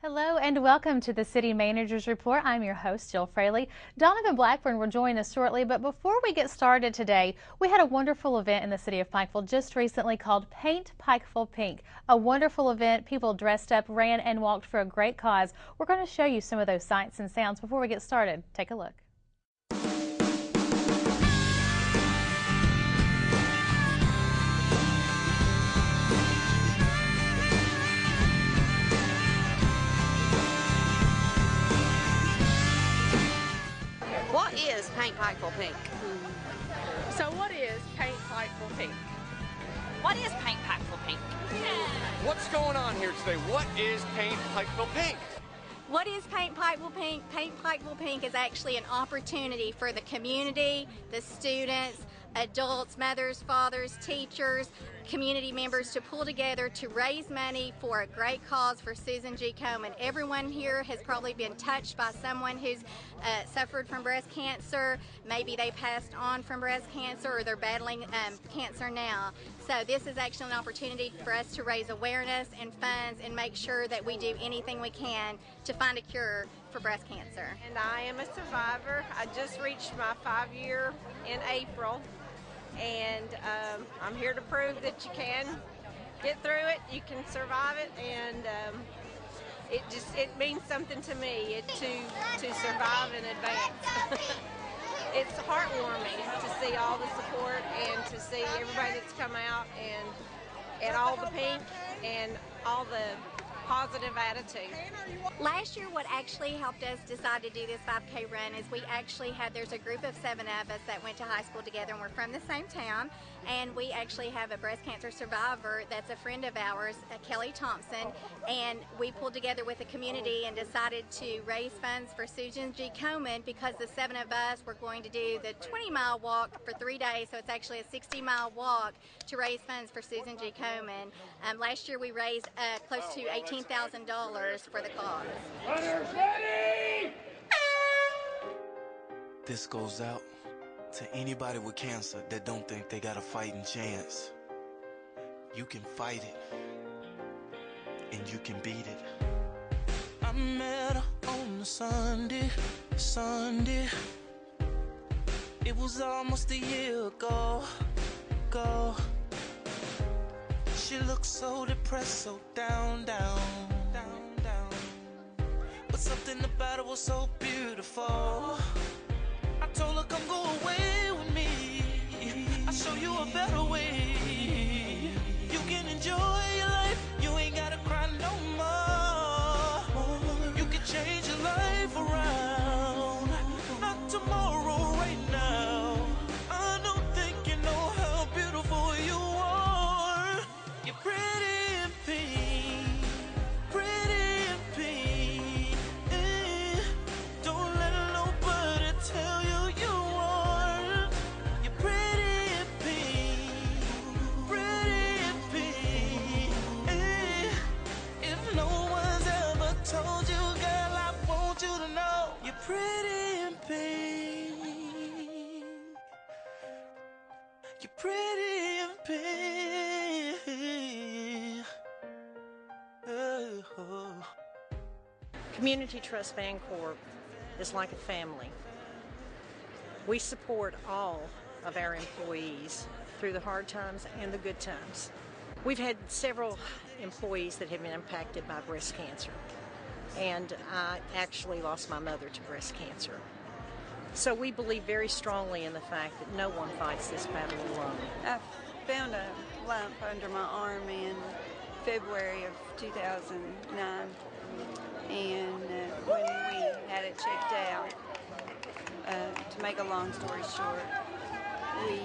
Hello and welcome to the City Manager's Report. I'm your host, Jill Fraley. Donovan Blackburn will join us shortly, but before we get started today, we had a wonderful event in the city of Pikeville just recently called Paint Pikeville Pink. A wonderful event. People dressed up, ran, and walked for a great cause. We're going to show you some of those sights and sounds before we get started. Take a look. What is Paint Pikeville Pink? So what is Paint Pikeville Pink? What is Paint Pikeville Pink? What's going on here today? What is Paint Pikeville Pink? What is Paint Pikeville Pink? Paint Pikeville Pink is actually an opportunity for the community, the students, adults, mothers, fathers, teachers, community members to pull together to raise money for a great cause for Susan G. Komen. Everyone here has probably been touched by someone who's suffered from breast cancer. Maybe they passed on from breast cancer or they're battling cancer now. So this is actually an opportunity for us to raise awareness and funds and make sure that we do anything we can to find a cure for breast cancer. And I am a survivor. I just reached my 5-year in April, and I'm here to prove that you can get through it, you can survive it, and it means something to me to survive in advance. It's heartwarming to see all the support and to see everybody that's come out and all the pink and all the positive attitude. Last year, what actually helped us decide to do this 5K run is there's a group of 7 of us that went to high school together, and we're from the same town, and we actually have a breast cancer survivor that's a friend of ours, Kelly Thompson, and we pulled together with the community and decided to raise funds for Susan G. Komen because the 7 of us were going to do the 20-mile walk for 3 days, so it's actually a 60-mile walk to raise funds for Susan G. Komen. Last year we raised close to $18,000 for the cause. This goes out to anybody with cancer that don't think they got a fighting chance. You can fight it, and you can beat it. I met her on a Sunday. It was almost a year ago. She looked so depressed, so down. But something about it was so beautiful. I told her, come go away with me. I'll show you a better way. You can enjoy your life. You ain't gotta cry no more. You can change your life around. Not tomorrow, right now. I don't think you know how beautiful you are. You're pretty and pink. Pretty and pink. Don't let nobody tell you you are. You're pretty and pink. Pretty and pink. If no one's ever told you, girl, I want you to know you're pretty and pink. You're pretty and pink. Oh. Community Trust Bancorp is like a family. We support all of our employees through the hard times and the good times. We've had several employees that have been impacted by breast cancer, and I actually lost my mother to breast cancer. So we believe very strongly in the fact that no one fights this battle alone. I found a lump under my arm in February of 2009, and when we had it checked out, to make a long story short, we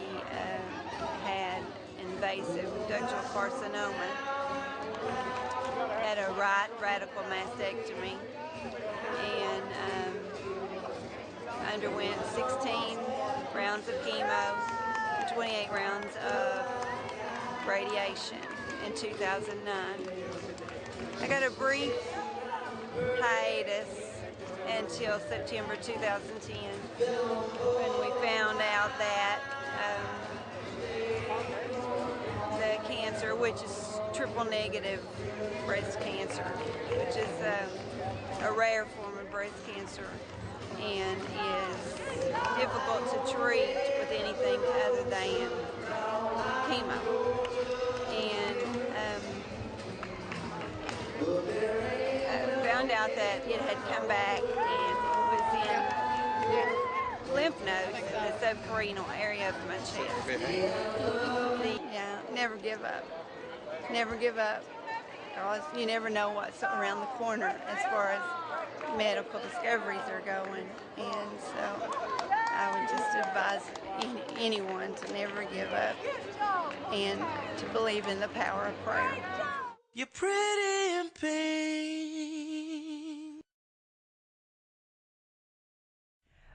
had invasive ductal carcinoma, had a right radical mastectomy, and underwent 16 rounds of chemo, 28 rounds of radiation in 2009. I got a brief hiatus until September 2010 when we found out that the cancer, which is triple triple negative breast cancer, which is a rare form of breast cancer and is difficult to treat with anything other than chemo. And I found out that it had come back and it was in lymph nodes in the subcarinal area of my chest. Yeah, never give up. Never give up. Because you never know what's around the corner as far as medical discoveries are going. And so I would just advise anyone to never give up and to believe in the power of prayer. You're pretty in pink.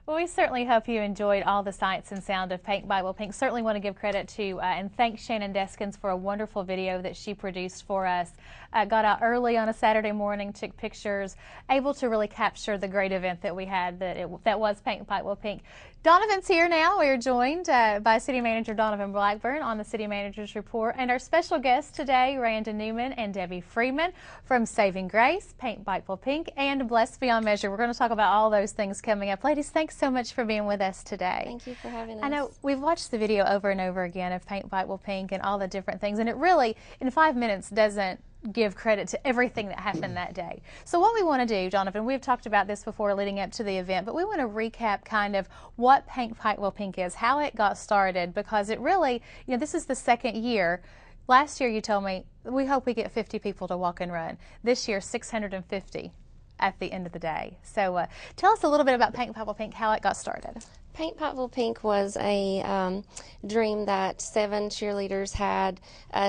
Well, we certainly hope you enjoyed all the sights and sound of Paint Bible Pink. Certainly want to give credit to and thank Shannon Deskins for a wonderful video that she produced for us. Got out early on a Saturday morning, took pictures, able to really capture the great event that we had that was Paint Bible Pink. Donovan's here now. We are joined by City Manager Donovan Blackburn on the City Manager's Report, and our special guests today, Randa Newman and Debbie Freeman from Saving Grace, Paint Bible Pink, and Blessed Beyond Measure. We're going to talk about all those things coming up. Ladies, thanks so much for being with us today. Thank you for having us. I know we've watched the video over and over again of Paint Bible Pink and all the different things, and it really, in 5 minutes, doesn't give credit to everything that happened that day. So what we want to do, Donovan, we've talked about this before leading up to the event, but we want to recap kind of what Paint Bible Pink is, how it got started, because it really, this is the second year. Last year you told me, we hope we get 50 people to walk and run. This year, 650 at the end of the day. So tell us a little bit about Paint Bible Pink, how it got started. Paint Bible Pink was a dream that 7 cheerleaders had.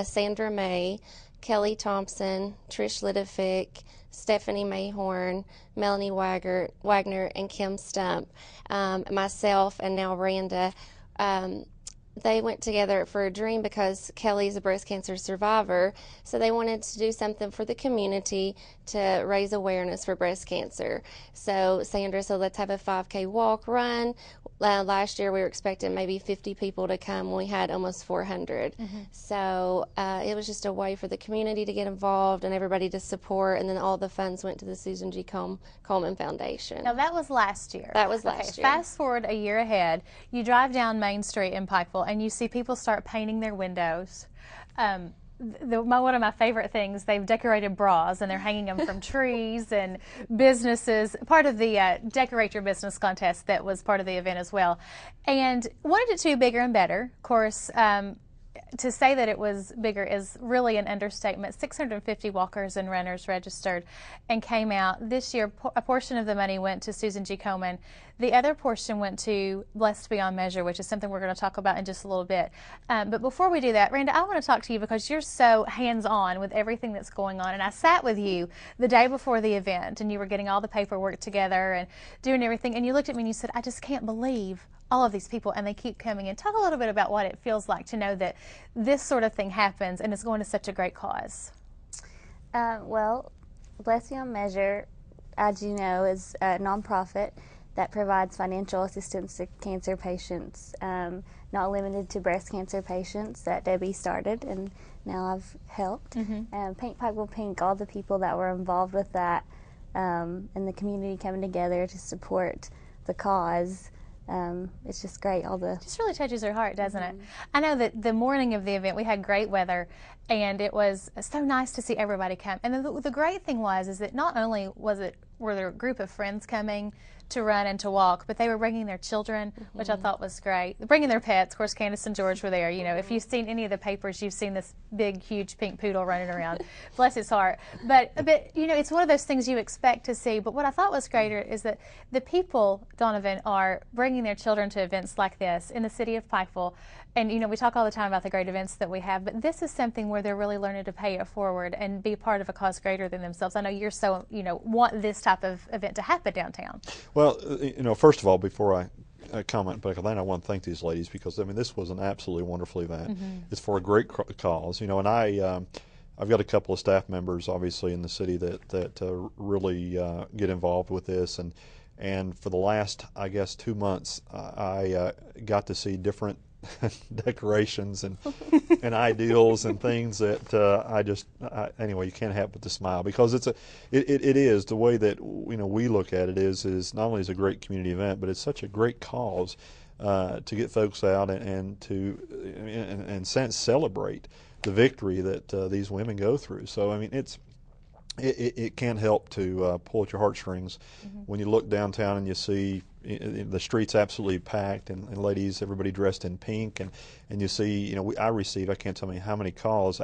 Sandra May, Kelly Thompson, Trish Lidovic, Stephanie Mayhorn, Melanie Wagner, and Kim Stump. Myself and now Randa, they went together for a dream because Kelly's a breast cancer survivor, so they wanted to do something for the community to raise awareness for breast cancer. So Sandra said, let's have a 5K walk run. Last year we were expecting maybe 50 people to come. We had almost 400. So it was just a way for the community to get involved and everybody to support, and then all the funds went to the Susan G. Coleman Foundation. Now that was last year. That was last year. Fast forward a year ahead, you drive down Main Street in Pikeville and you see people start painting their windows. One of my favorite things, they've decorated bras and they're hanging them from trees and businesses, part of the Decorate Your Business contest that was part of the event as well. And wanted it to be bigger and better. Of course, to say that it was bigger is really an understatement. 650 walkers and runners registered and came out. This year, a portion of the money went to Susan G. Komen. The other portion went to Blessed Beyond Measure, which is something we're going to talk about in just a little bit. But before we do that, Randa, I want to talk to you because you're so hands-on with everything that's going on. And I sat with you the day before the event, and you were getting all the paperwork together and doing everything. And you looked at me and you said, I just can't believe all of these people, and they keep coming in. Talk a little bit about what it feels like to know that this sort of thing happens and it's going to such a great cause. Well, Blessed Beyond Measure, as you know, is a nonprofit that provides financial assistance to cancer patients, not limited to breast cancer patients, that Debbie started and now I've helped. Paint Bible Pink, all the people that were involved with that, and the community coming together to support the cause. It's just great. Just really touches your heart, doesn't it? I know that the morning of the event we had great weather, and it was so nice to see everybody come. And the great thing is that not only were there a group of friends coming to run and to walk, but they were bringing their children, which I thought was great. Bringing their pets. Of course, Candace and George were there. If you've seen any of the papers, you've seen this big, huge pink poodle running around. Bless his heart. But it's one of those things you expect to see. But what I thought was greater is that the people, Donovan, are bringing their children to events like this in the city of Pikeville. And, we talk all the time about the great events that we have, but this is something where they're really learning to pay it forward and be part of a cause greater than themselves. I know you're so, want this type of event to happen downtown. Well, first of all, before I comment, but I want to thank these ladies because, this was an absolutely wonderful event. It's for a great cause, and I've got a couple of staff members, obviously, in the city that really get involved with this, and for the last, I guess, 2 months, I got to see different decorations and and ideals and things that anyway, you can't help but to smile, because it is the way that we look at it is not only is a great community event, but it's such a great cause to get folks out and to celebrate the victory that these women go through. So I mean, it can't help to pull at your heartstrings when you look downtown and you see the streets absolutely packed and ladies, everybody dressed in pink, and you see, I receive, I can't tell you how many calls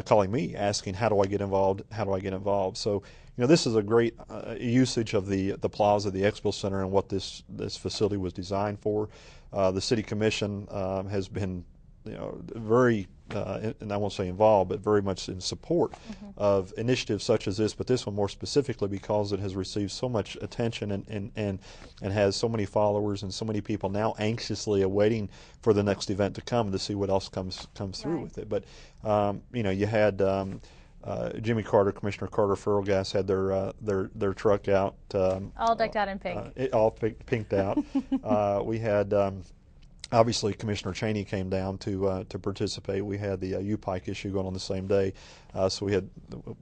calling me asking, how do I get involved? So this is a great usage of the plaza, the Expo Center, and what this facility was designed for. The City Commission has been very, and I won't say involved, but very much in support of initiatives such as this, but this one more specifically because it has received so much attention and has so many followers and so many people now anxiously awaiting for the next event to come to see what else comes through with it. But you had Jimmy Carter, Commissioner Carter Ferrellgas had their truck out, all decked out in pink, all pinked out. We had. Obviously, Commissioner Cheney came down to participate. We had the U-Pike issue going on the same day, so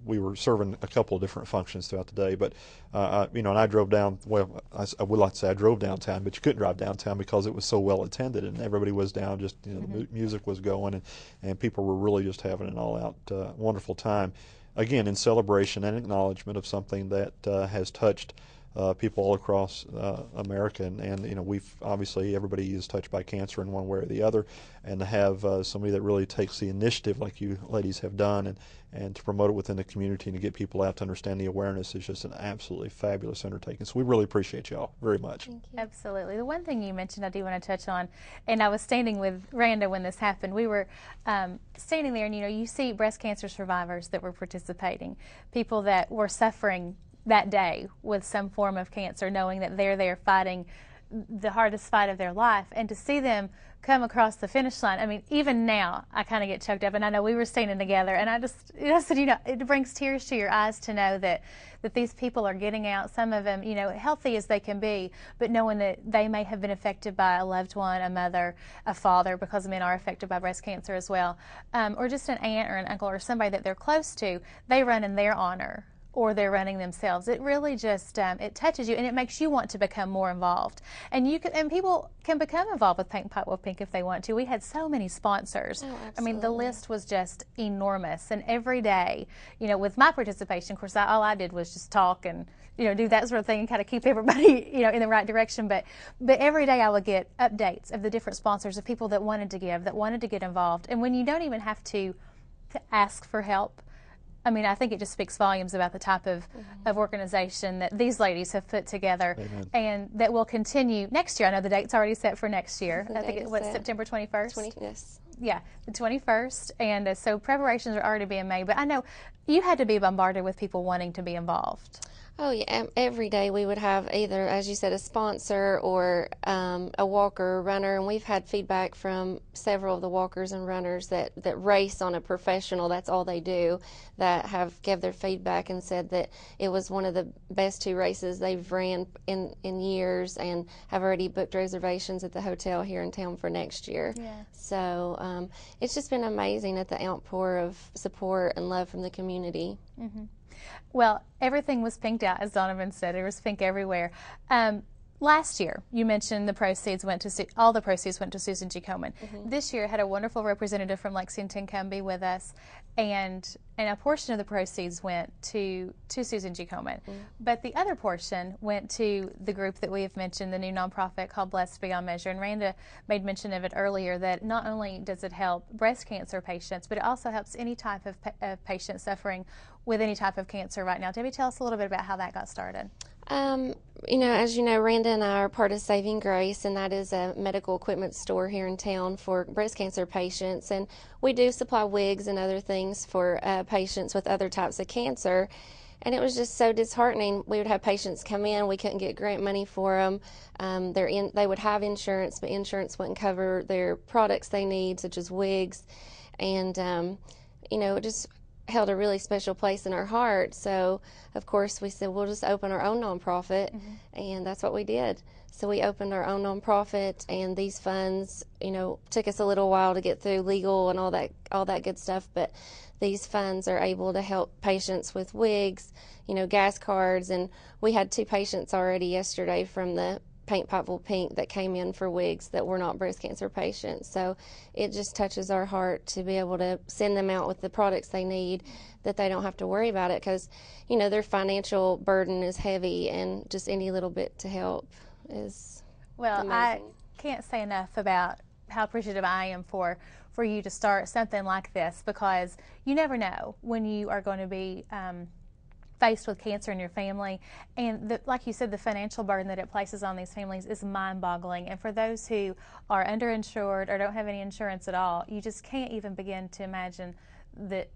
we were serving a couple of different functions throughout the day. But and I drove down. Well, I would like to say I drove downtown, but you couldn't drive downtown because it was so well attended and everybody was down. Just the music was going and people were really just having an all-out wonderful time. Again, in celebration and acknowledgement of something that has touched people all across America, and we've obviously everybody is touched by cancer in one way or the other, and to have somebody that really takes the initiative like you ladies have done and to promote it within the community and to get people out to understand the awareness is just an absolutely fabulous undertaking. So we really appreciate y'all very much. Absolutely. The one thing you mentioned I do want to touch on, and I was standing with Randa when this happened. We were standing there, and you see breast cancer survivors that were participating, people that were suffering that day with some form of cancer, knowing that they're there fighting the hardest fight of their life, and to see them come across the finish line. I mean, even now I kind of get choked up, and I know we were standing together, and I said, it brings tears to your eyes to know that these people are getting out, some of them, healthy as they can be, but knowing that they may have been affected by a loved one, a mother, a father, because men are affected by breast cancer as well, or just an aunt or an uncle or somebody that they're close to, they run in their honor, or they're running themselves. It really just it touches you, and it makes you want to become more involved. And people can become involved with Paint Pipe with Pink if they want to. We had so many sponsors. Oh, I mean, the list was just enormous. And every day, with my participation, of course, all I did was just talk and do that sort of thing and kind of keep everybody in the right direction. But every day I would get updates of the different sponsors, of people that wanted to give, that wanted to get involved. And when you don't even have to ask for help, I mean, I think it just speaks volumes about the type of organization that these ladies have put together. Amen. And that will continue next year. I know the date's already set for next year. The I think it's September 21st? Yes. Yeah, the 21st. And so preparations are already being made. But I know you had to be bombarded with people wanting to be involved. Oh, yeah. Every day we would have either, as you said, a sponsor or a walker or runner. And we've had feedback from several of the walkers and runners that race on a professional, that's all they do, that have gave their feedback and said that it was one of the best 2 races they've ran in years, and have already booked reservations at the hotel here in town for next year. Yeah. So it's just been amazing at the outpour of support and love from the community. Mm-hmm. Well, everything was pinked out, as Donovan said. There was pink everywhere. Last year, you mentioned all the proceeds went to Susan G. Komen. Mm-hmm. This year, had a wonderful representative from Lexington come be with us, and a portion of the proceeds went to Susan G. Komen. Mm-hmm. But the other portion went to the group that we have mentioned, the new nonprofit called Blessed Beyond Measure. And Randa made mention of it earlier, that not only does it help breast cancer patients, but it also helps any type of patient suffering with any type of cancer right now. Debbie, tell us a little bit about how that got started. As you know, Randa and I are part of Saving Grace, and that is a medical equipment store here in town for breast cancer patients. And we do supply wigs and other things for patients with other types of cancer. And it was just so disheartening. We would have patients come in, we couldn't get grant money for them. They would have insurance, but insurance wouldn't cover their products they need, such as wigs. And, it just held a really special place in our heart. So, of course, we said we'll just open our own nonprofit, and that's what we did. So we opened our own nonprofit, and these funds, took us a little while to get through legal and all that good stuff, but these funds are able to help patients with wigs, gas cards, and we had 2 patients already yesterday from the Paint Pikeville Pink that came in for wigs that were not breast cancer patients. So it just touches our heart to be able to send them out with the products they need, that they don't have to worry about it, because their financial burden is heavy, and just any little bit to help is amazing. I can't say enough about how appreciative I am for you to start something like this, because you never know when you are going to be faced with cancer in your family, and like you said, the financial burden that it places on these families is mind-boggling. And for those who are underinsured or don't have any insurance at all, you just can't even begin to imagine the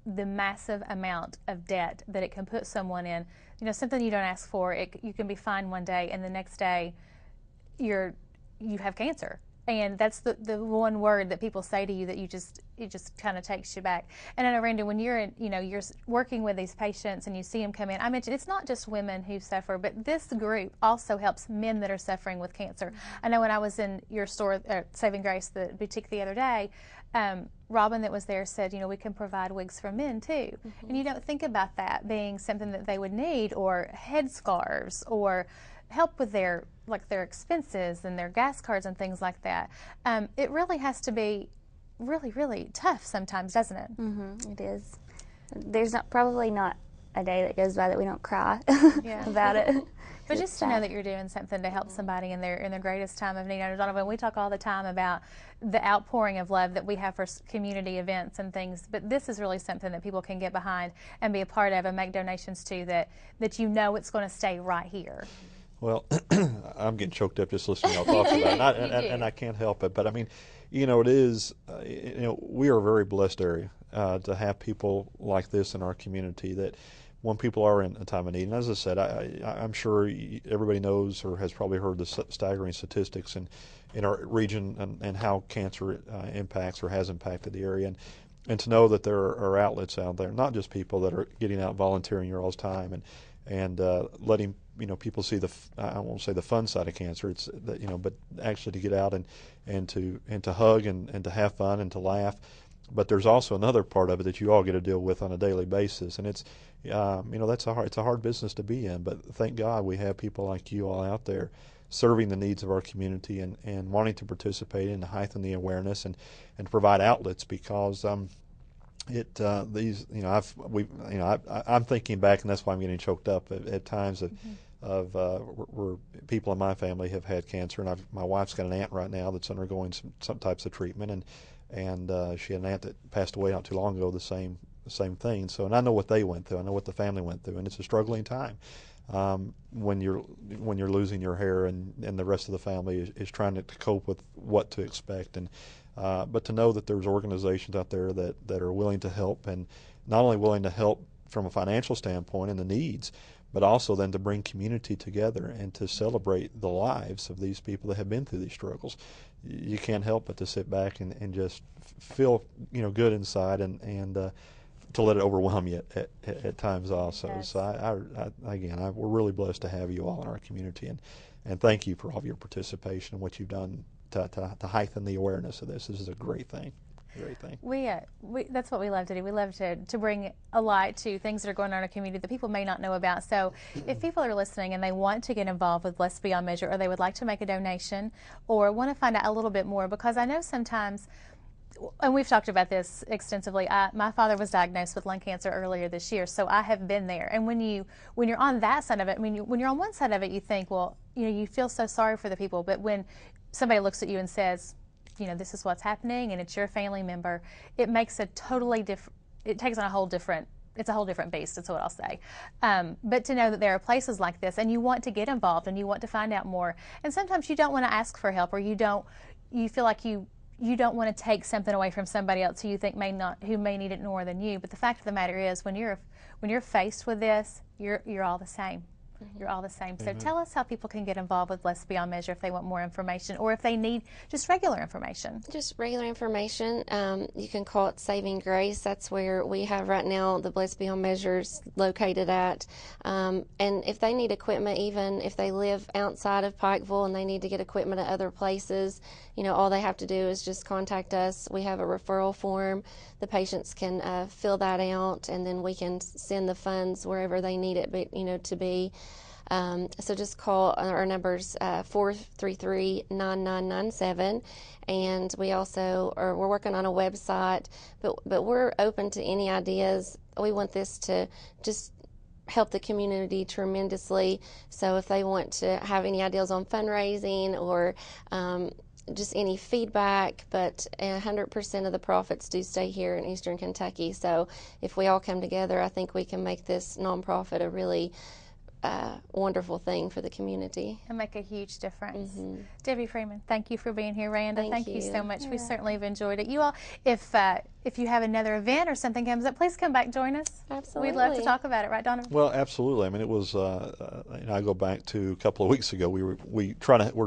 massive amount of debt that it can put someone in. Something you don't ask for. You can be fine one day, and the next day you have cancer. And that's the one word that people say to you that it just kind of takes you back. And I know, Randy, when you're you're working with these patients and you see them come in, I mentioned it's not just women who suffer, but this group also helps men that are suffering with cancer. Mm-hmm. I know when I was in your store, Saving Grace, the boutique, the other day, Robin that was there said, we can provide wigs for men too. Mm-hmm. And you don't think about that being something that they would need, or headscarves, or help with their expenses and their gas cards and things like that. It really has to be really, really tough sometimes, doesn't it? Mm-hmm. It is. There's probably not a day that goes by that we don't cry about it. But just to know that you're doing something to help somebody in their greatest time of need. Donovan, we talk all the time about the outpouring of love that we have for community events and things, but this is really something that people can get behind and be a part of and make donations to, that it's going to stay right here. Well, I'm getting choked up just listening to y'all talk about it, and I can't help it. But I mean, it is, we are a very blessed area to have people like this in our community, that when people are in a time of need. And as I said, I'm sure everybody knows or has probably heard the staggering statistics in our region and how cancer impacts or has impacted the area. And to know that there are outlets out there, not just people that are getting out volunteering your all's time and letting people see I won't say the fun side of cancer. It's but actually to get out and to hug and to have fun and to laugh. But there's also another part of it that you all get to deal with on a daily basis, and it's it's a hard business to be in. But thank God we have people like you all out there serving the needs of our community and wanting to participate and heighten the awareness and provide outlets, because I'm thinking back, and that's why I'm getting choked up at times of where people in my family have had cancer, and my wife's got an aunt right now that's undergoing some types of treatment, and she had an aunt that passed away not too long ago, the same thing. So, and I know what they went through, I know what the family went through, and it's a struggling time when you're losing your hair and the rest of the family is trying to cope with what to expect. And but to know that there's organizations out there that are willing to help, and not only willing to help from a financial standpoint and the needs, but also then to bring community together and to celebrate the lives of these people that have been through these struggles. You can't help but to sit back and just feel good inside, and to let it overwhelm you at times also. Yes. So we're really blessed to have you all in our community, and thank you for all of your participation and what you've done to heighten the awareness of this. This is a great thing. Great thing. We that's what we love to do. We love to bring a light to things that are going on in our community that people may not know about. So if people are listening and they want to get involved with Blessed Beyond Measure, or they would like to make a donation or want to find out a little bit more, because I know sometimes, and we've talked about this extensively, my father was diagnosed with lung cancer earlier this year, so I have been there. And when you're on that side of it, when you're on one side of it, you think, well, you feel so sorry for the people. But when somebody looks at you and says, this is what's happening, and it's your family member, it makes a totally different, it takes on a whole different beast, that's what I'll say. But to know that there are places like this, and you want to get involved, and you want to find out more, and sometimes you don't want to ask for help, or you feel like you don't want to take something away from somebody else who you think who may need it more than you. But the fact of the matter is, when you're faced with this, you're all the same. You're all the same. So tell us how people can get involved with Blessed Beyond Measure if they want more information or if they need just regular information. Just regular information. You can call it Saving Grace. That's where we have right now the Blessed Beyond Measures located at. And if they need equipment, even if they live outside of Pikeville and they need to get equipment at other places, you know, all they have to do is just contact us. We have a referral form. The patients can fill that out, and then we can send the funds wherever they need it, you know, to be. So just call our numbers 433-9997, and we also we're working on a website, but we're open to any ideas. We want this to just help the community tremendously. So if they want to have any ideas on fundraising or just any feedback, but 100% of the profits do stay here in Eastern Kentucky. So if we all come together, I think we can make this nonprofit a really wonderful thing for the community. And make a huge difference. Debbie Freeman, thank you for being here. Randa, thank you so much. We certainly have enjoyed it. You all, if you have another event or something comes up, please come back and join us. Absolutely. We'd love to talk about it, right, Donovan? Well, absolutely. I mean, it was. You know, I go back to a couple of weeks ago. We're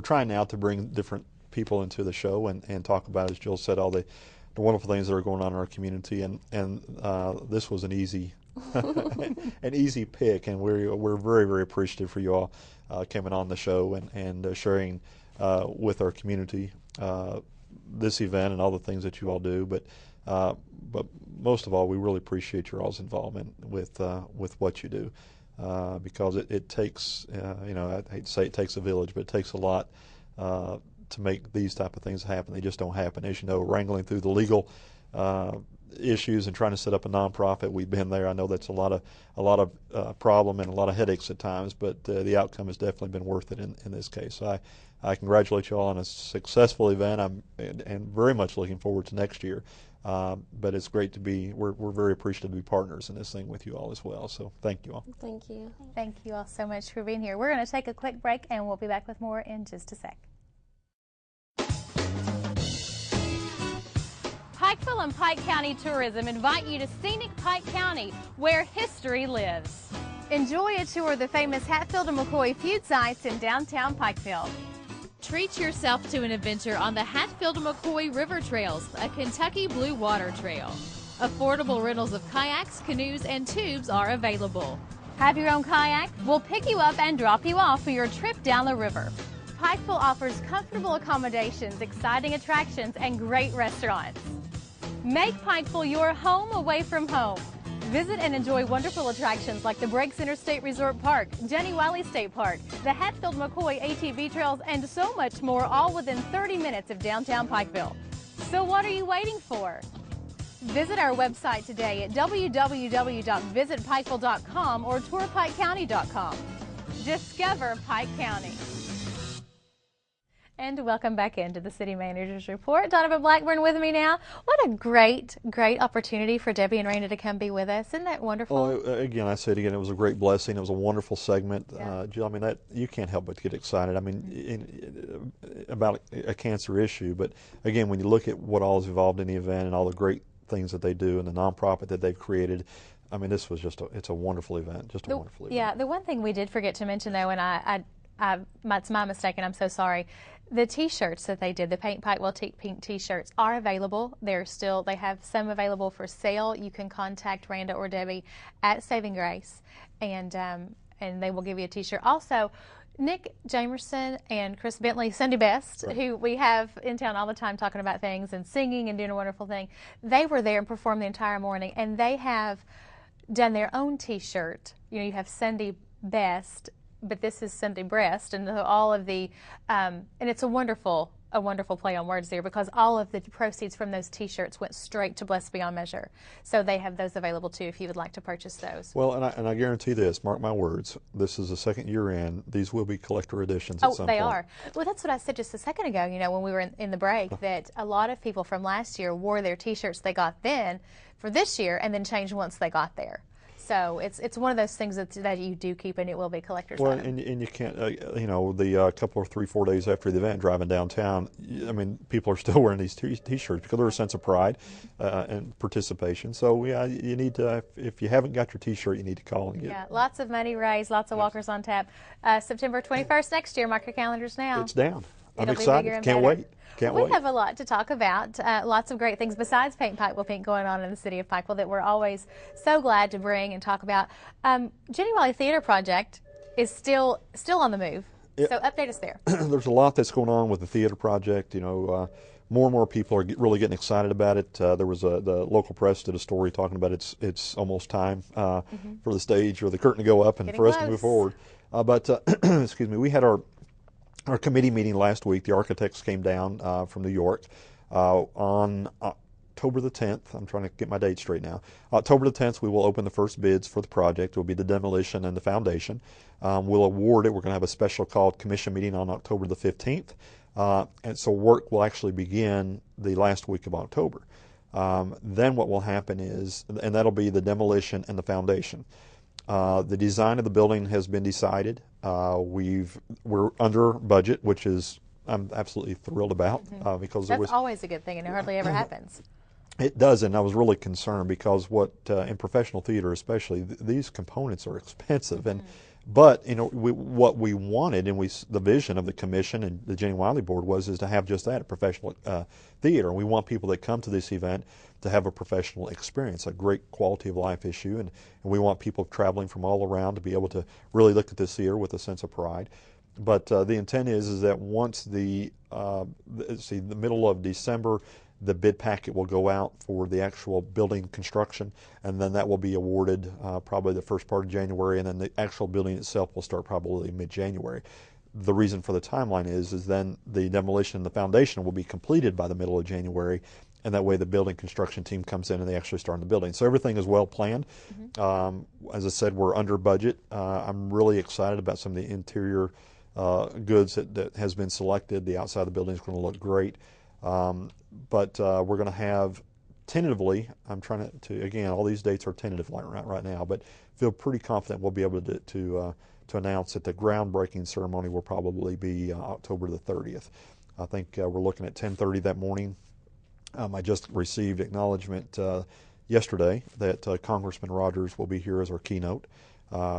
trying now to bring different people into the show and talk about, as Jill said, all the wonderful things that are going on in our community. And this was an easy pick, and we're very, very appreciative for you all coming on the show and sharing with our community this event and all the things that you all do. But most of all, we really appreciate your all's involvement with what you do, because it takes you know, I hate to say it takes a village, but it takes a lot to make these type of things happen. They just don't happen. As you know, wrangling through the legal issues and trying to set up a nonprofit, we've been there. I know that's a lot of problem and a lot of headaches at times, but the outcome has definitely been worth it in this case. So I congratulate you all on a successful event. and very much looking forward to next year. But it's great to be. We're very appreciative to be partners in this thing with you all as well. So thank you all. Thank you. Thank you all so much for being here. We're going to take a quick break, and we'll be back with more in just a sec. Pikeville and Pike County Tourism invite you to scenic Pike County, where history lives. Enjoy a tour of the famous Hatfield and McCoy feud sites in downtown Pikeville. Treat yourself to an adventure on the Hatfield and McCoy River Trails, a Kentucky Blue Water Trail. Affordable rentals of kayaks, canoes, and tubes are available. Have your own kayak? We'll pick you up and drop you off for your trip down the river. Pikeville offers comfortable accommodations, exciting attractions, and great restaurants. Make Pikeville your home away from home. Visit and enjoy wonderful attractions like the Breaks Interstate Resort Park, Jenny Wiley State Park, the Hatfield McCoy ATV trails, and so much more, all within 30 minutes of downtown Pikeville. So what are you waiting for? Visit our website today at www.visitpikeville.com or tourpikecounty.com. Discover Pike County. And welcome back into the City Manager's Report. Donovan Blackburn with me now. What a great, great opportunity for Debbie and Randa to come be with us. Isn't that wonderful? Well, again, I say it again, it was a great blessing. It was a wonderful segment. Yeah. Jill, I mean, that you can't help but get excited. I mean, about a cancer issue. But again, when you look at what all is involved in the event and all the great things that they do and the nonprofit that they've created, I mean, this was just it's a wonderful event, just a wonderful event. Yeah, the one thing we did forget to mention, though, and it's my mistake, and I'm so sorry. The T-shirts that they did, the Paint Pikeville Pink T-shirts, are available. They have some available for sale. You can contact Randa or Debbie at Saving Grace, and they will give you a T-shirt. Also, Nick Jamerson and Chris Bentley, Sunday Best, right, who we have in town all the time talking about things and singing and doing a wonderful thing, they were there and performed the entire morning, and they have done their own T-shirt. You know, you have Sunday Best, but this is Sunday Breast, and all of the, and it's a wonderful play on words there, because all of the proceeds from those T-shirts went straight to Blessed Beyond Measure. So they have those available too if you would like to purchase those. Well, and I guarantee this, mark my words, this is the second year in, these will be collector editions at some point. Oh, they are. Well, that's what I said just a second ago, you know, when we were in the break, that a lot of people from last year wore their T-shirts they got then for this year and then changed once they got there. So it's one of those things that you do keep, and it will be collector's Well, item. and you can't, you know, the couple or 3-4 days after the event, driving downtown, I mean, people are still wearing these T-shirts because there's a sense of pride and participation. So yeah, you need to, if you haven't got your T-shirt, you need to call and get it. Yeah, lots of money raised, lots of walkers on tap. September 21st next year. Mark your calendars now. It's down. I'm It'll be excited. bigger and Can't better. wait. Can't We wait. have a lot to talk about, lots of great things besides Paint Pikeville Pink going on in the city of Pikeville that we're always so glad to bring and talk about. Jenny Wiley Theater Project is still on the move, so update us there. There's a lot that's going on with the theater project. You know, more and more people are really getting excited about it. There was the local press did a story talking about it's almost time for the stage or the curtain to go up and for us to move forward. But excuse me, we had our committee meeting last week. The architects came down from New York on October the 10th. I'm trying to get my date straight now. October the 10th, we will open the first bids for the project. It will be the demolition and the foundation. We'll award it. We're going to have a special called commission meeting on October the 15th. And so work will actually begin the last week of October. Then what will happen is, and that'll be the demolition and the foundation. The design of the building has been decided. We're under budget, which is I'm absolutely thrilled about because That's always a good thing, and it hardly ever happens. It does, and I was really concerned because what in professional theater, especially, these components are expensive, but you know what we wanted, and the vision of the commission and the Jenny Wiley board is to have just that, a professional theater. And we want people that come to this event to have a professional experience, a great quality of life issue, and we want people traveling from all around to be able to really look at this theater with a sense of pride. But the intent is that once the middle of December, the bid packet will go out for the actual building construction, and then that will be awarded probably the first part of January, and then the actual building itself will start probably mid-January. The reason for the timeline is then the demolition and the foundation will be completed by the middle of January, and that way the building construction team comes in and they actually start the building. So everything is well planned. As I said, we're under budget. I'm really excited about some of the interior goods that has been selected. The outside of the building is going to look great. But we're going to have tentatively, I'm trying to again, all these dates are tentative right now, but feel pretty confident we'll be able to announce that the groundbreaking ceremony will probably be October the 30th. I think we're looking at 10:30 that morning. I just received acknowledgement yesterday that Congressman Rogers will be here as our keynote.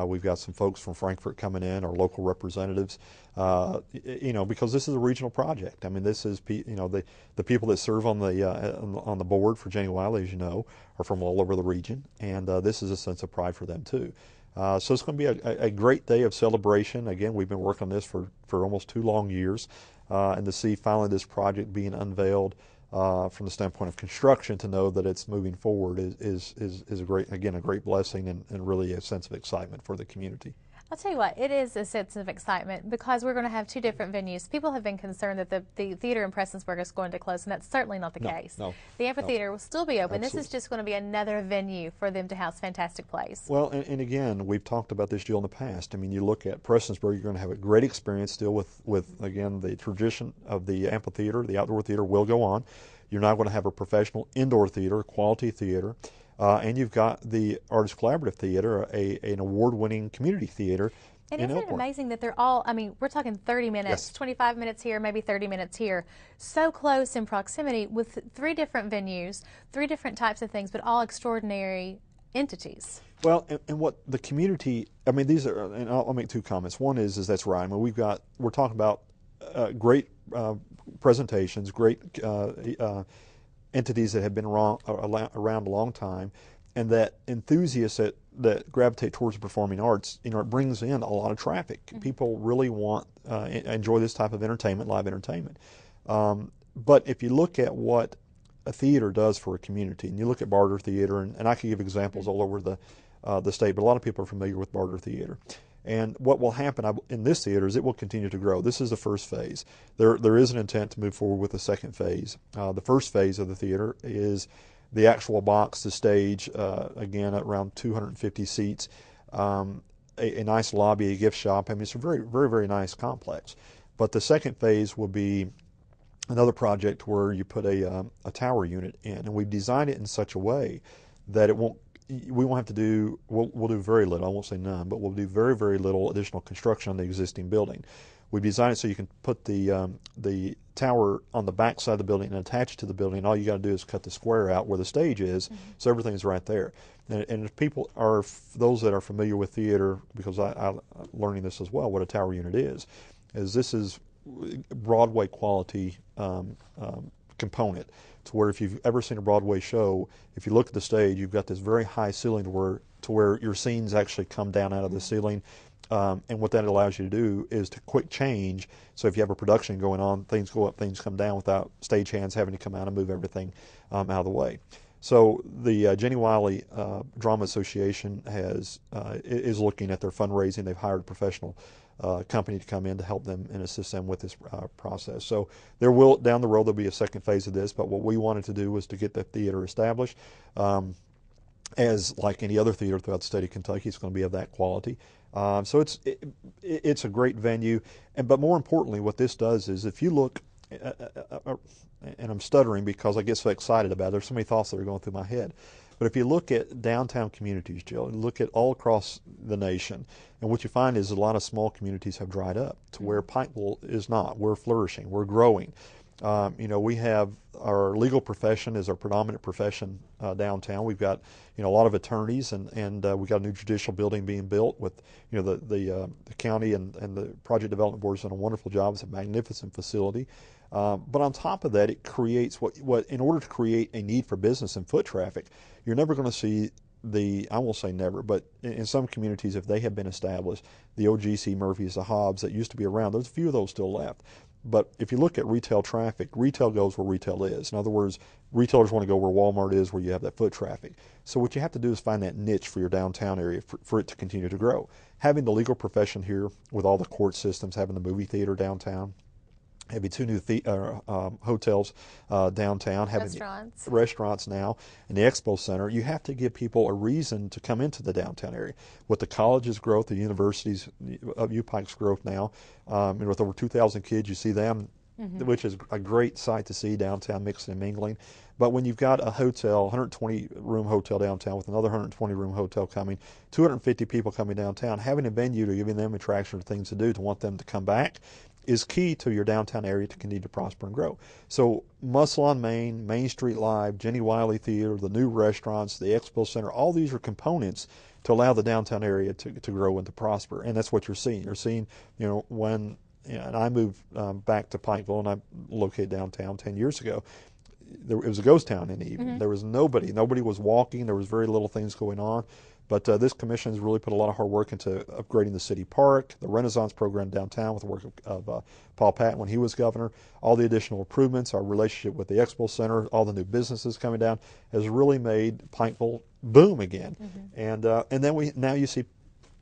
We've got some folks from Frankfort coming in, our local representatives, you know, because this is a regional project. I mean, this is, you know, the people that serve on the board for Jenny Wiley, as you know, are from all over the region, and this is a sense of pride for them too. So it's going to be a great day of celebration. Again, we've been working on this for almost 2 long years, and to see finally this project being unveiled from the standpoint of construction, to know that it's moving forward is a great blessing and really a sense of excitement for the community. I'll tell you what, it is a sense of excitement because we're going to have 2 different venues. People have been concerned that the theater in Prestonsburg is going to close, and that's certainly not the case. No, the amphitheater will still be open. Absolutely. This is just going to be another venue for them to house fantastic plays. Well, and again, we've talked about this, Jill, in the past. I mean, you look at Prestonsburg, you're going to have a great experience still with again, the tradition of the amphitheater. The outdoor theater will go on. You're now going to have a professional indoor theater, quality theater, and you've got the Artist Collaborative Theater, an award-winning community theater. And isn't it amazing that they're all, I mean, we're talking 30 minutes, 25 minutes here, maybe 30 minutes here, so close in proximity with 3 different venues, 3 different types of things, but all extraordinary entities. Well, and what the community, I mean, these are, and I'll make 2 comments. One is that's right. I mean, we're talking about great presentations, great entities that have been around a long time, and that enthusiasts that gravitate towards the performing arts, you know, it brings in a lot of traffic. People really enjoy this type of entertainment, live entertainment. But if you look at what a theater does for a community, and you look at Barter Theater, and I could give examples all over the state, but a lot of people are familiar with Barter Theater. And what will happen in this theater is it will continue to grow. This is the first phase. There is an intent to move forward with the second phase. The first phase of the theater is the actual box, the stage, again at around 250 seats, a nice lobby, a gift shop. I mean, it's a very, very, very nice complex. But the second phase will be another project where you put a tower unit in, and we've designed it in such a way that it won't we won't have to do, we'll do very little, I won't say none, but we'll do very, very little additional construction on the existing building. We designed it so you can put the tower on the back side of the building and attach it to the building. All you got to do is cut the square out where the stage is, so everything's right there. And if people are, those that are familiar with theater, because I'm learning this as well, what a tower unit is this is Broadway quality component, to where if you've ever seen a Broadway show, if you look at the stage, you've got this very high ceiling to where your scenes actually come down out of the ceiling. And what that allows you to do is to quick change. So if you have a production going on, things go up, things come down without stagehands having to come out and move everything out of the way. So the Jenny Wiley Drama Association is looking at their fundraising. They've hired a professional company to come in to help them and assist them with this process. So there will, down the road, there'll be a second phase of this, but what we wanted to do was to get the theater established. As like any other theater throughout the state of Kentucky, it's going to be of that quality. So it's a great venue, but more importantly, what this does is, if you look, and I'm stuttering because I get so excited about it, there's so many thoughts that are going through my head. But if you look at downtown communities, Jill, and look at all across the nation, and what you find is a lot of small communities have dried up to where Pikeville is not. We're flourishing. We're growing. We have our legal profession is our predominant profession downtown. We've got a lot of attorneys, and we've got a new judicial building being built with the county and the project development board has done a wonderful job. It's a magnificent facility. But on top of that, it creates what in order to create a need for business and foot traffic, you're never going to see I won't say never, but in some communities, if they have been established, the OGC Murphys, the Hobbs that used to be around, there's a few of those still left. But if you look at retail traffic, retail goes where retail is. In other words, retailers want to go where Walmart is, where you have that foot traffic. So what you have to do is find that niche for your downtown area for it to continue to grow. Having the legal profession here with all the court systems, having the movie theater downtown, having 2 new hotels downtown, having restaurants now, and the Expo Center, you have to give people a reason to come into the downtown area. With the college's growth, the universities of UPike's growth now, and with over 2,000 kids, you see them, which is a great sight to see downtown mixing and mingling. But when you've got a hotel, 120-room hotel downtown with another 120-room hotel coming, 250 people coming downtown, having a venue to giving them attraction or things to do to want them to come back is key to your downtown area to continue to prosper and grow. So Muscle on Main, Main Street Live, Jenny Wiley Theater, the new restaurants, the Expo Center, all these are components to allow the downtown area to grow and to prosper. And that's what you're seeing. You're seeing, when and I moved back to Pikeville, and I located downtown 10 years ago, it was a ghost town in the evening. There was nobody. Nobody was walking. There was very little things going on. But this commission has really put a lot of hard work into upgrading the city park, the Renaissance program downtown with the work of Paul Patton when he was governor, all the additional improvements, our relationship with the Expo Center, all the new businesses coming down has really made Pikeville boom again. And then now you see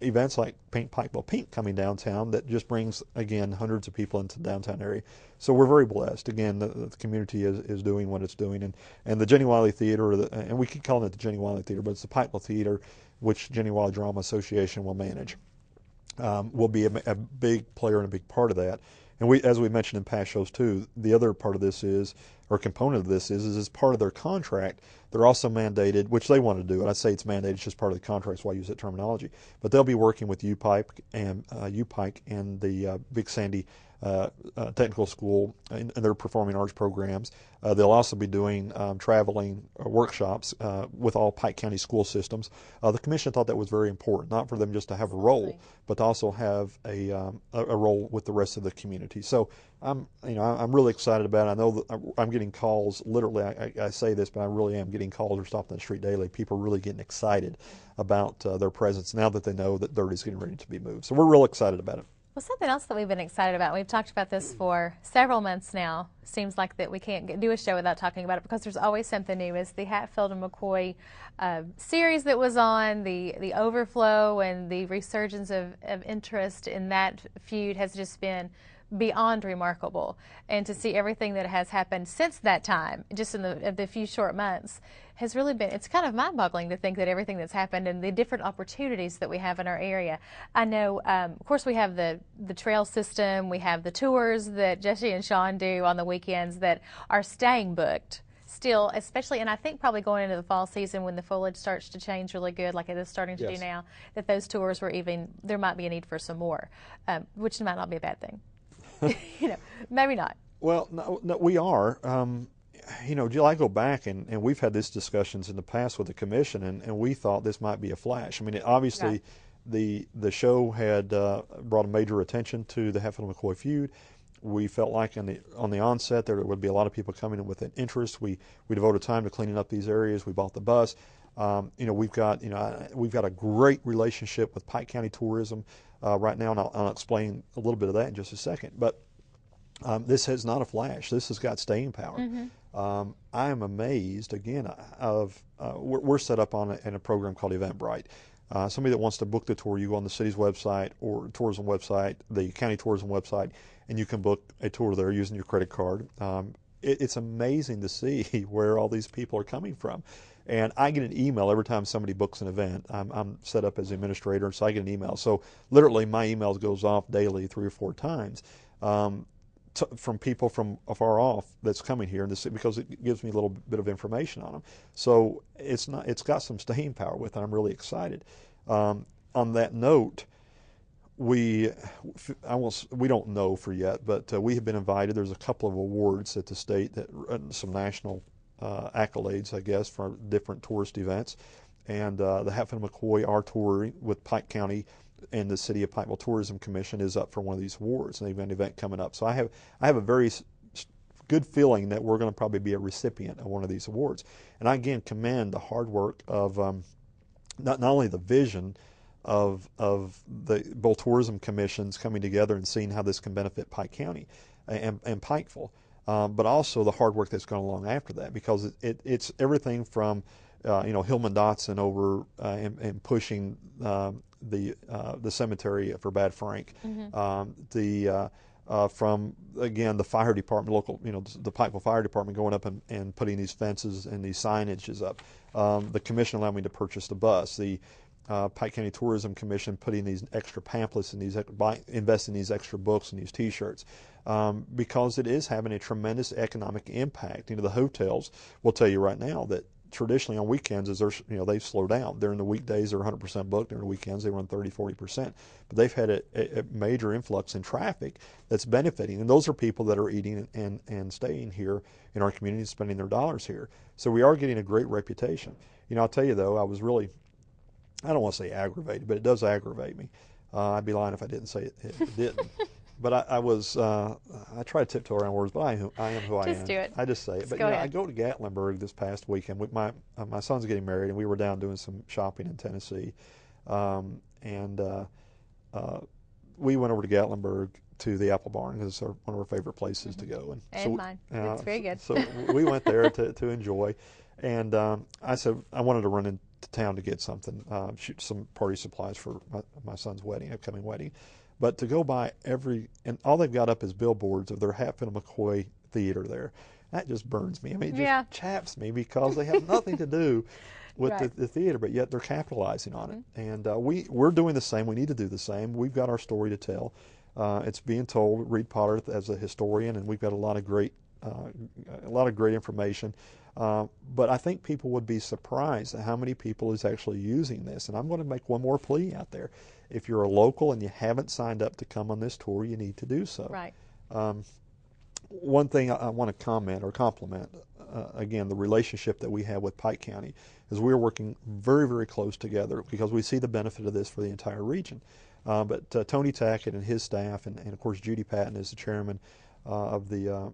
events like Paint Pikeville Pink coming downtown that just brings, again, hundreds of people into the downtown area. So we're very blessed. Again, the community is doing what it's doing. And the Jenny Wiley Theater, and we keep calling it the Jenny Wiley Theater, but it's the Pikeville Theater, which Jenny Wiley Drama Association will manage, will be a big player and a big part of that. And as we mentioned in past shows too, the other part of this is, or component of this is as part of their contract, they're also mandated, which they want to do, and I say it's mandated, it's just part of the contract, that's why I use that terminology, but they'll be working with UPike and the Big Sandy Technical School and their performing arts programs. They'll also be doing traveling workshops with all Pike County school systems. The commission thought that was very important, not for them just to have a role, but to also have a role with the rest of the community. So I'm really excited about it. I know that I'm getting calls. Literally, I say this, but I really am getting calls or stopped on the street daily. People are really getting excited about their presence now that they know that dirt is getting ready to be moved. So we're real excited about it. Well, something else that we've been excited about, we've talked about this for several months now, seems like that we can't do a show without talking about it because there's always something new, is the Hatfield and McCoy series that was on, the overflow and the resurgence of interest in that feud has just been beyond remarkable. And to see everything that has happened since that time, just in the few short months, has really been, it's kind of mind-boggling to think that everything that's happened and the different opportunities that we have in our area. I know, of course, we have the trail system, we have the tours that Jesse and Sean do on the weekends that are staying booked still, especially, and I think probably going into the fall season when the foliage starts to change really good, like it is starting to do now, that those tours were there might be a need for some more, which might not be a bad thing. Maybe not. Well, no, we are. I go back and we've had these discussions in the past with the commission, and we thought this might be a flash. I mean, obviously, the show had brought a major attention to the Hatfield McCoy feud. We felt like on the onset there would be a lot of people coming in with an interest. We devoted time to cleaning up these areas. We bought the bus. We've got a great relationship with Pike County Tourism right now, and I'll explain a little bit of that in just a second. But this is not a flash. This has got staying power. Mm-hmm. I am amazed again we're set up in a program called Eventbrite. Somebody that wants to book the tour, you go on the city's website or tourism website, the county tourism website, and you can book a tour there using your credit card. It's amazing to see where all these people are coming from. And I get an email every time somebody books an event. I'm set up as the administrator, so I get an email. So literally my emails goes off daily 3 or 4 times from people from afar off that's coming here, because it gives me a little bit of information on them. So it's got some staying power with it. I'm really excited. On that note, we don't know for yet, but we have been invited. There's a couple of awards at the state, some national accolades, I guess, for different tourist events. And the Hatfield McCoy, our tour with Pike County and the City of Pikeville Tourism Commission is up for one of these awards, and they've got an event coming up. So I have a very good feeling that we're going to probably be a recipient of one of these awards. And I again commend the hard work of not only the vision of the both tourism commissions coming together and seeing how this can benefit Pike County and Pikeville, but also the hard work that's gone along after that, because it's everything from Hillman Dotson over and pushing the cemetery for Bad Frank, mm-hmm. From again the fire department, local, the Pikeville Fire Department going up and putting these fences and these signages up. The commission allowed me to purchase the bus. The Pike County Tourism Commission putting these extra pamphlets and investing in these extra books and these T-shirts, because it is having a tremendous economic impact. The hotels will tell you right now that traditionally on weekends they slow down. During the weekdays they're 100% booked. During the weekends they run 30-40%. But they've had a major influx in traffic that's benefiting, and those are people that are eating and staying here in our community and spending their dollars here. So we are getting a great reputation. I'll tell you though, I was really, I don't want to say aggravated, but it does aggravate me. I'd be lying if I didn't say it didn't. But I try to tiptoe around words, but I am who I am. Just do it. I just say it. But I go to Gatlinburg this past weekend. My son's getting married, and we were down doing some shopping in Tennessee, and we went over to Gatlinburg to the Apple Barn, because it's one of our favorite places to go. And mine. It's very good. So we went there to enjoy, and I said I wanted to run into town to get something, shoot some party supplies for my son's upcoming wedding. But to go by and all they've got up is billboards of their Hatfield McCoy Theater there. That just burns me. I mean, it just chaps me, because they have nothing to do with the theater, but yet they're capitalizing on it. And we're doing the same. We need to do the same. We've got our story to tell. It's being told. Reed Potter as a historian, and we've got a lot of great information. But I think people would be surprised at how many people is actually using this. And I'm going to make one more plea out there. If you're a local and you haven't signed up to come on this tour, you need to do so. Right. One thing I want to comment or compliment, again, the relationship that we have with Pike County, is we're working very, very close together, because we see the benefit of this for the entire region. But Tony Tackett and his staff, and of course Judy Patton is the chairman of the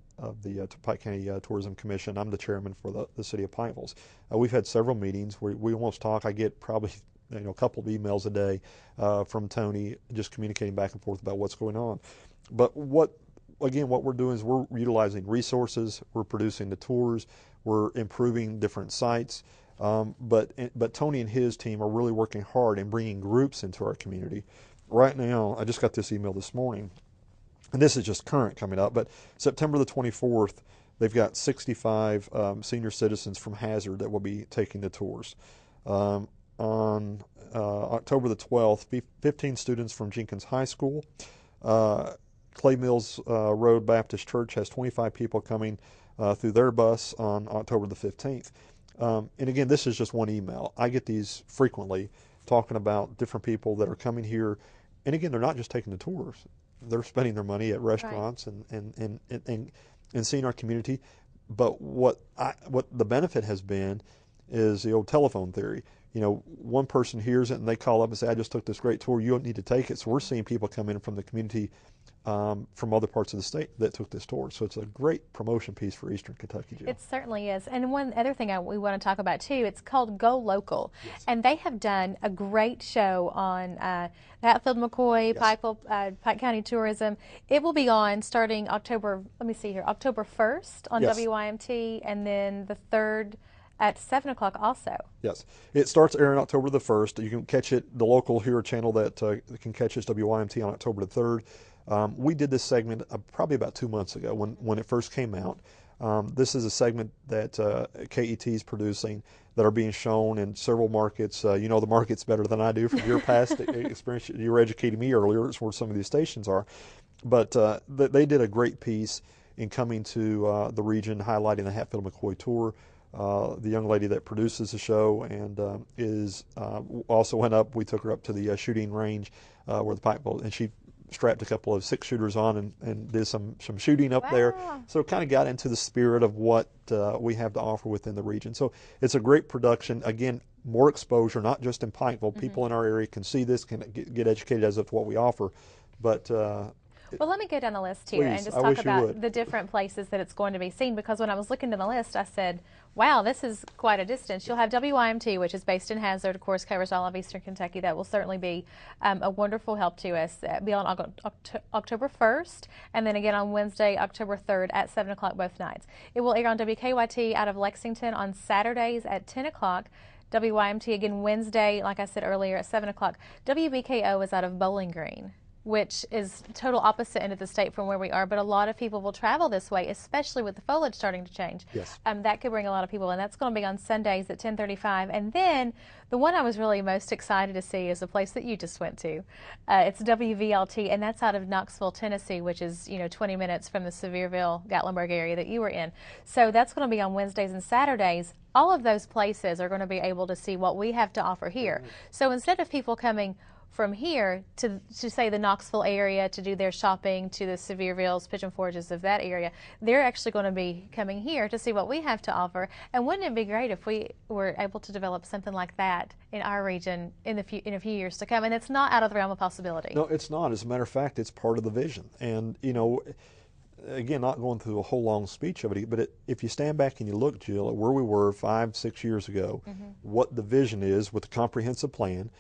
Pike County Tourism Commission. I'm the chairman for the City of Pikeville. We've had several meetings where we almost talk. I get probably a couple of emails a day from Tony, just communicating back and forth about what's going on. But what we're doing is we're utilizing resources, we're producing the tours, we're improving different sites. But Tony and his team are really working hard in bringing groups into our community. Right now, I just got this email this morning, and this is just current coming up, but September the 24th, they've got 65 senior citizens from Hazard that will be taking the tours. On October the 12th, 15 students from Jenkins High School, Clay Mills Road Baptist Church has 25 people coming through their bus on October the 15th. And again, this is just one email. I get these frequently talking about different people that are coming here. And again, they're not just taking the tours. They're spending their money at restaurants and seeing our community. But what the benefit has been is the old telephone theory. You know, one person hears it and they call up and say, I just took this great tour, you don't need to take it. So we're seeing people come in from the community from other parts of the state that took this tour. So it's a great promotion piece for Eastern Kentucky, Jill. It certainly is. And one other thing we want to talk about too, it's called Go Local. Yes. And they have done a great show on Hatfield McCoy, yes. Pike County Tourism. It will be on starting October 1st on yes. WYMT, and then the 3rd at 7 o'clock also. Yes. It starts airing October the 1st. You can catch it, the local Hero channel that can catch us, WYMT, on October the 3rd. We did this segment probably about 2 months ago when it first came out. This is a segment that KET is producing that are being shown in several markets. You know the markets better than I do from your past experience. You were educating me earlier. It's where some of these stations are. But they did a great piece in coming to the region, highlighting the Hatfield McCoy tour. The young lady that produces the show and also went up. We took her up to the shooting range where the Pikeville, and she strapped a couple of 6-shooters on and did some shooting up there. So it kind of got into the spirit of what we have to offer within the region. So it's a great production. Again, more exposure, not just in Pikeville. Mm-hmm. People in our area can see this, can get educated as to what we offer. But well, let me go down the list here and just talk about the different places that it's going to be seen, because when I was looking at the list, I said, wow, this is quite a distance. You'll have WYMT, which is based in Hazard, of course, covers all of Eastern Kentucky. That will certainly be a wonderful help to us. Be on October 1st, and then again on Wednesday, October 3rd at 7 o'clock both nights. It will air on WKYT out of Lexington on Saturdays at 10 o'clock. WYMT again Wednesday, like I said earlier, at 7 o'clock. WBKO is out of Bowling Green, which is total opposite end of the state from where we are, but a lot of people will travel this way, especially with the foliage starting to change. Yes. That could bring a lot of people, and that's going to be on Sundays at 10:35. And then the one I was really most excited to see is a place that you just went to. It's WVLT, and that's out of Knoxville, Tennessee, which is 20 minutes from the Sevierville, Gatlinburg area that you were in. So that's going to be on Wednesdays and Saturdays. All of those places are going to be able to see what we have to offer here. So instead of people coming from here to say the Knoxville area to do their shopping, to the Seviervilles, Pigeon Forges of that area, they're actually going to be coming here to see what we have to offer. And wouldn't it be great if we were able to develop something like that in our region in a few years to come? And it's not out of the realm of possibility. No, it's not. As a matter of fact, it's part of the vision. And again, not going through a whole long speech of it, but if you stand back and you look, Jill, at where we were 5-6 years ago, mm-hmm. what the vision is with the comprehensive plan,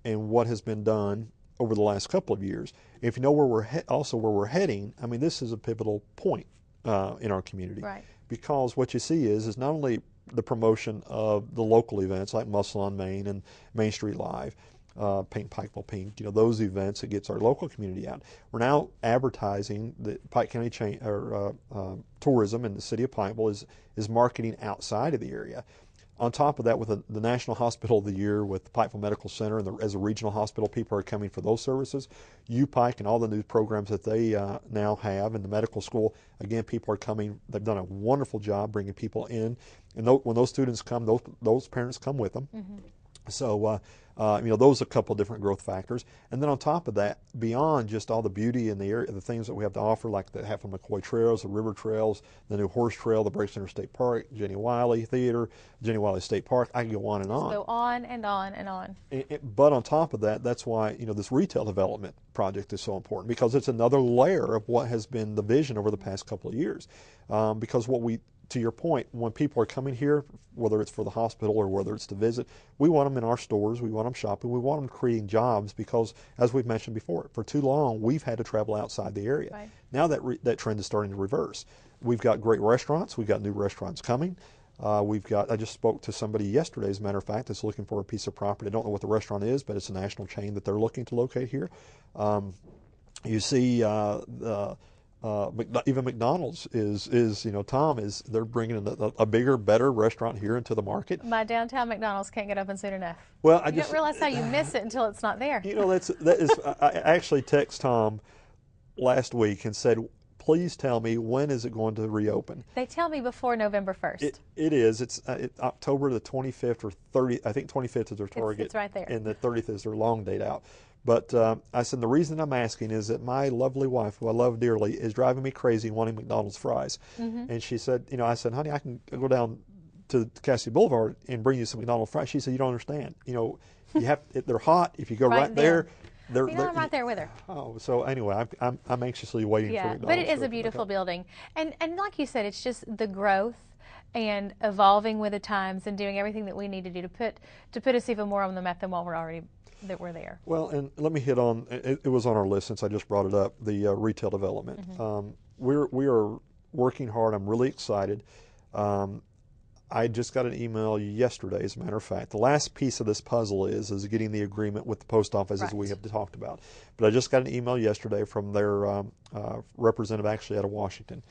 and what has been done over the last couple of years. If you know where we're heading, I mean, this is a pivotal point in our community. Right. Because what you see is not only the promotion of the local events like Muscle on Main and Main Street Live, Paint Pikeville Pink, those events that gets our local community out. We're now advertising the Pike County Tourism in the city of Pikeville is marketing outside of the area. On top of that, with the National Hospital of the Year with the Pikeville Medical Center and as a regional hospital, people are coming for those services. UPike and all the new programs that they now have in the medical school, again, people are coming. They've done a wonderful job bringing people in. And when those students come, those parents come with them. Mm-hmm. So, those are a couple of different growth factors. And then on top of that, beyond just all the beauty in the area, the things that we have to offer, like the Hatfield McCoy Trails, the River Trails, the new Horse Trail, the Breaks Center State Park, Jenny Wiley Theater, Jenny Wiley State Park, I can go on and on. Go on and on and on. But on top of that, that's why, this retail development project is so important, because it's another layer of what has been the vision over the past couple of years. Because to your point, when people are coming here, whether it's for the hospital or whether it's to visit, we want them in our stores, we want them shopping, we want them creating jobs, because, as we've mentioned before, for too long we've had to travel outside the area. Right. Now that trend is starting to reverse. We've got great restaurants, we've got new restaurants coming. I just spoke to somebody yesterday, as a matter of fact, that's looking for a piece of property. I don't know what the restaurant is, but it's a national chain that they're looking to locate here. You see even McDonald's they're bringing in a bigger, better restaurant here into the market. My downtown McDonald's can't get open soon enough. Well, you don't realize how you miss it until it's not there. I actually text Tom last week and said, please tell me, when is it going to reopen? They tell me before November 1st. It is. It's October the 25th or 30th. I think 25th is their target. It's right there. And the 30th is their long date out. But I said, the reason I'm asking is that my lovely wife, who I love dearly, is driving me crazy wanting McDonald's fries. And she said, I said, honey, I can go down to Cassidy Boulevard and bring you some McDonald's fries. She said, you don't understand. You have they're hot. If you go right there, they're I'm right there with her. Oh, so anyway, I'm anxiously waiting for McDonald's. But it is a beautiful building, and like you said, it's just the growth and evolving with the times and doing everything that we need to do to put us even more on the map than while we're there. Well, and let me hit on it was on our list since I just brought it up, the retail development. We are working hard. I'm really excited. I just got an email yesterday, as a matter of fact. The last piece of this puzzle is getting the agreement with the post office, as we have talked about. But I just got an email yesterday from their representative, actually out of Washington.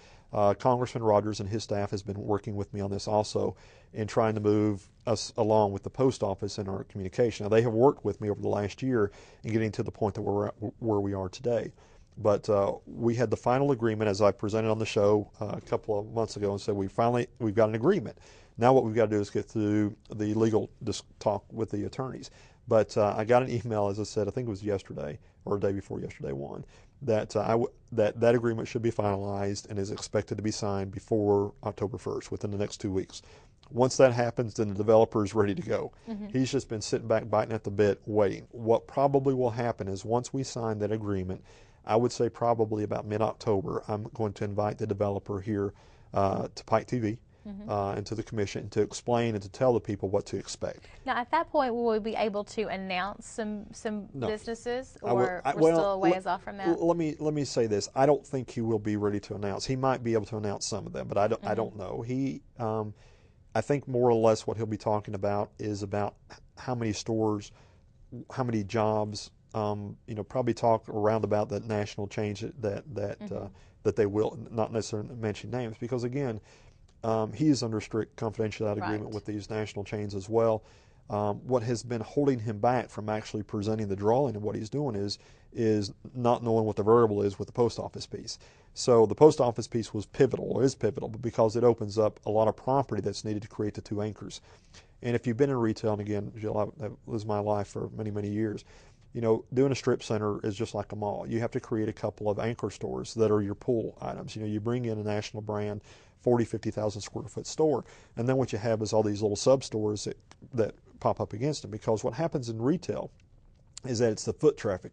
Congressman Rogers and his staff has been working with me on this also in trying to move us along with the post office in our communication. Now, they have worked with me over the last year in getting to the point that we're where we are today. But we had the final agreement, as I presented on the show a couple of months ago, and said we've got an agreement. Now what we've got to do is get through the legal talk with the attorneys. But I got an email, as I said, I think it was yesterday or the day before yesterday, that that agreement should be finalized and is expected to be signed before October 1st, within the next 2 weeks. Once that happens, then the developer is ready to go. He's just been sitting back, biting at the bit, waiting. What probably will happen is once we sign that agreement, I would say probably about mid-October, I'm going to invite the developer here to Pike TV. And to the commission to explain and to tell the people what to expect. Now, at that point, will we be able to announce some businesses, or we're still a ways off from that? Let me say this: I don't think he will be ready to announce. He might be able to announce some of them, but I don't know. I think more or less what he'll be talking about is about how many stores, how many jobs. Probably talk around about that national change that they will not necessarily mention names, because again. He is under strict confidentiality agreement with these national chains as well. What has been holding him back from actually presenting the drawing of what he's doing is not knowing what the variable is with the post office piece. So the post office piece is pivotal, because it opens up a lot of property that's needed to create the two anchors. And if you've been in retail, and again, Jill, that was my life for many, many years, doing a strip center is just like a mall. You have to create a couple of anchor stores that are your pull items. You bring in a national brand, 40, 50,000 square foot store, and then what you have is all these little sub stores that pop up against them. Because what happens in retail is that it's the foot traffic.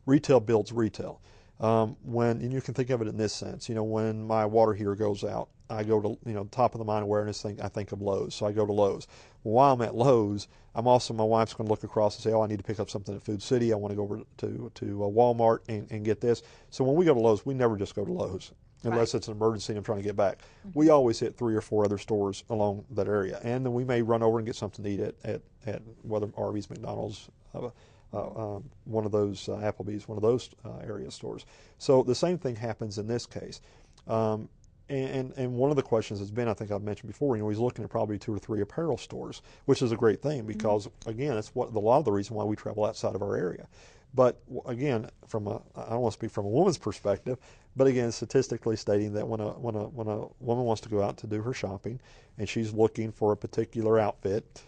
Retail builds retail. And you can think of it in this sense. When my water heater goes out, I go to top of the mind awareness thing. I think of Lowe's, so I go to Lowe's. Well, while I'm at Lowe's, my wife's going to look across and say, "Oh, I need to pick up something at Food City. I want to go over to Walmart and get this." So when we go to Lowe's, we never just go to Lowe's. Unless it's an emergency and I'm trying to get back. We always hit 3 or 4 other stores along that area. And then we may run over and get something to eat at whether Arby's, McDonald's, one of those, Applebee's, one of those area stores. So the same thing happens in this case. And one of the questions has been, I think I've mentioned before, he's looking at probably 2 or 3 apparel stores, which is a great thing because, again, it's a lot of the reason why we travel outside of our area. But again, I don't want to speak from a woman's perspective, but again, statistically stating that when a woman wants to go out to do her shopping and she's looking for a particular outfit,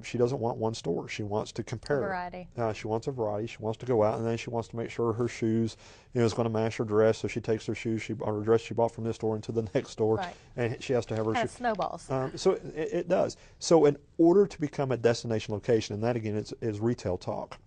she doesn't want one store. She wants to compare. A variety. She wants a variety. She wants to go out, and then she wants to make sure her shoes, is going to match her dress. So she takes her shoes or her dress she bought from this store into the next store, and she has to have her shoes. Snowballs. So it does. So in order to become a destination location, and that again is retail talk.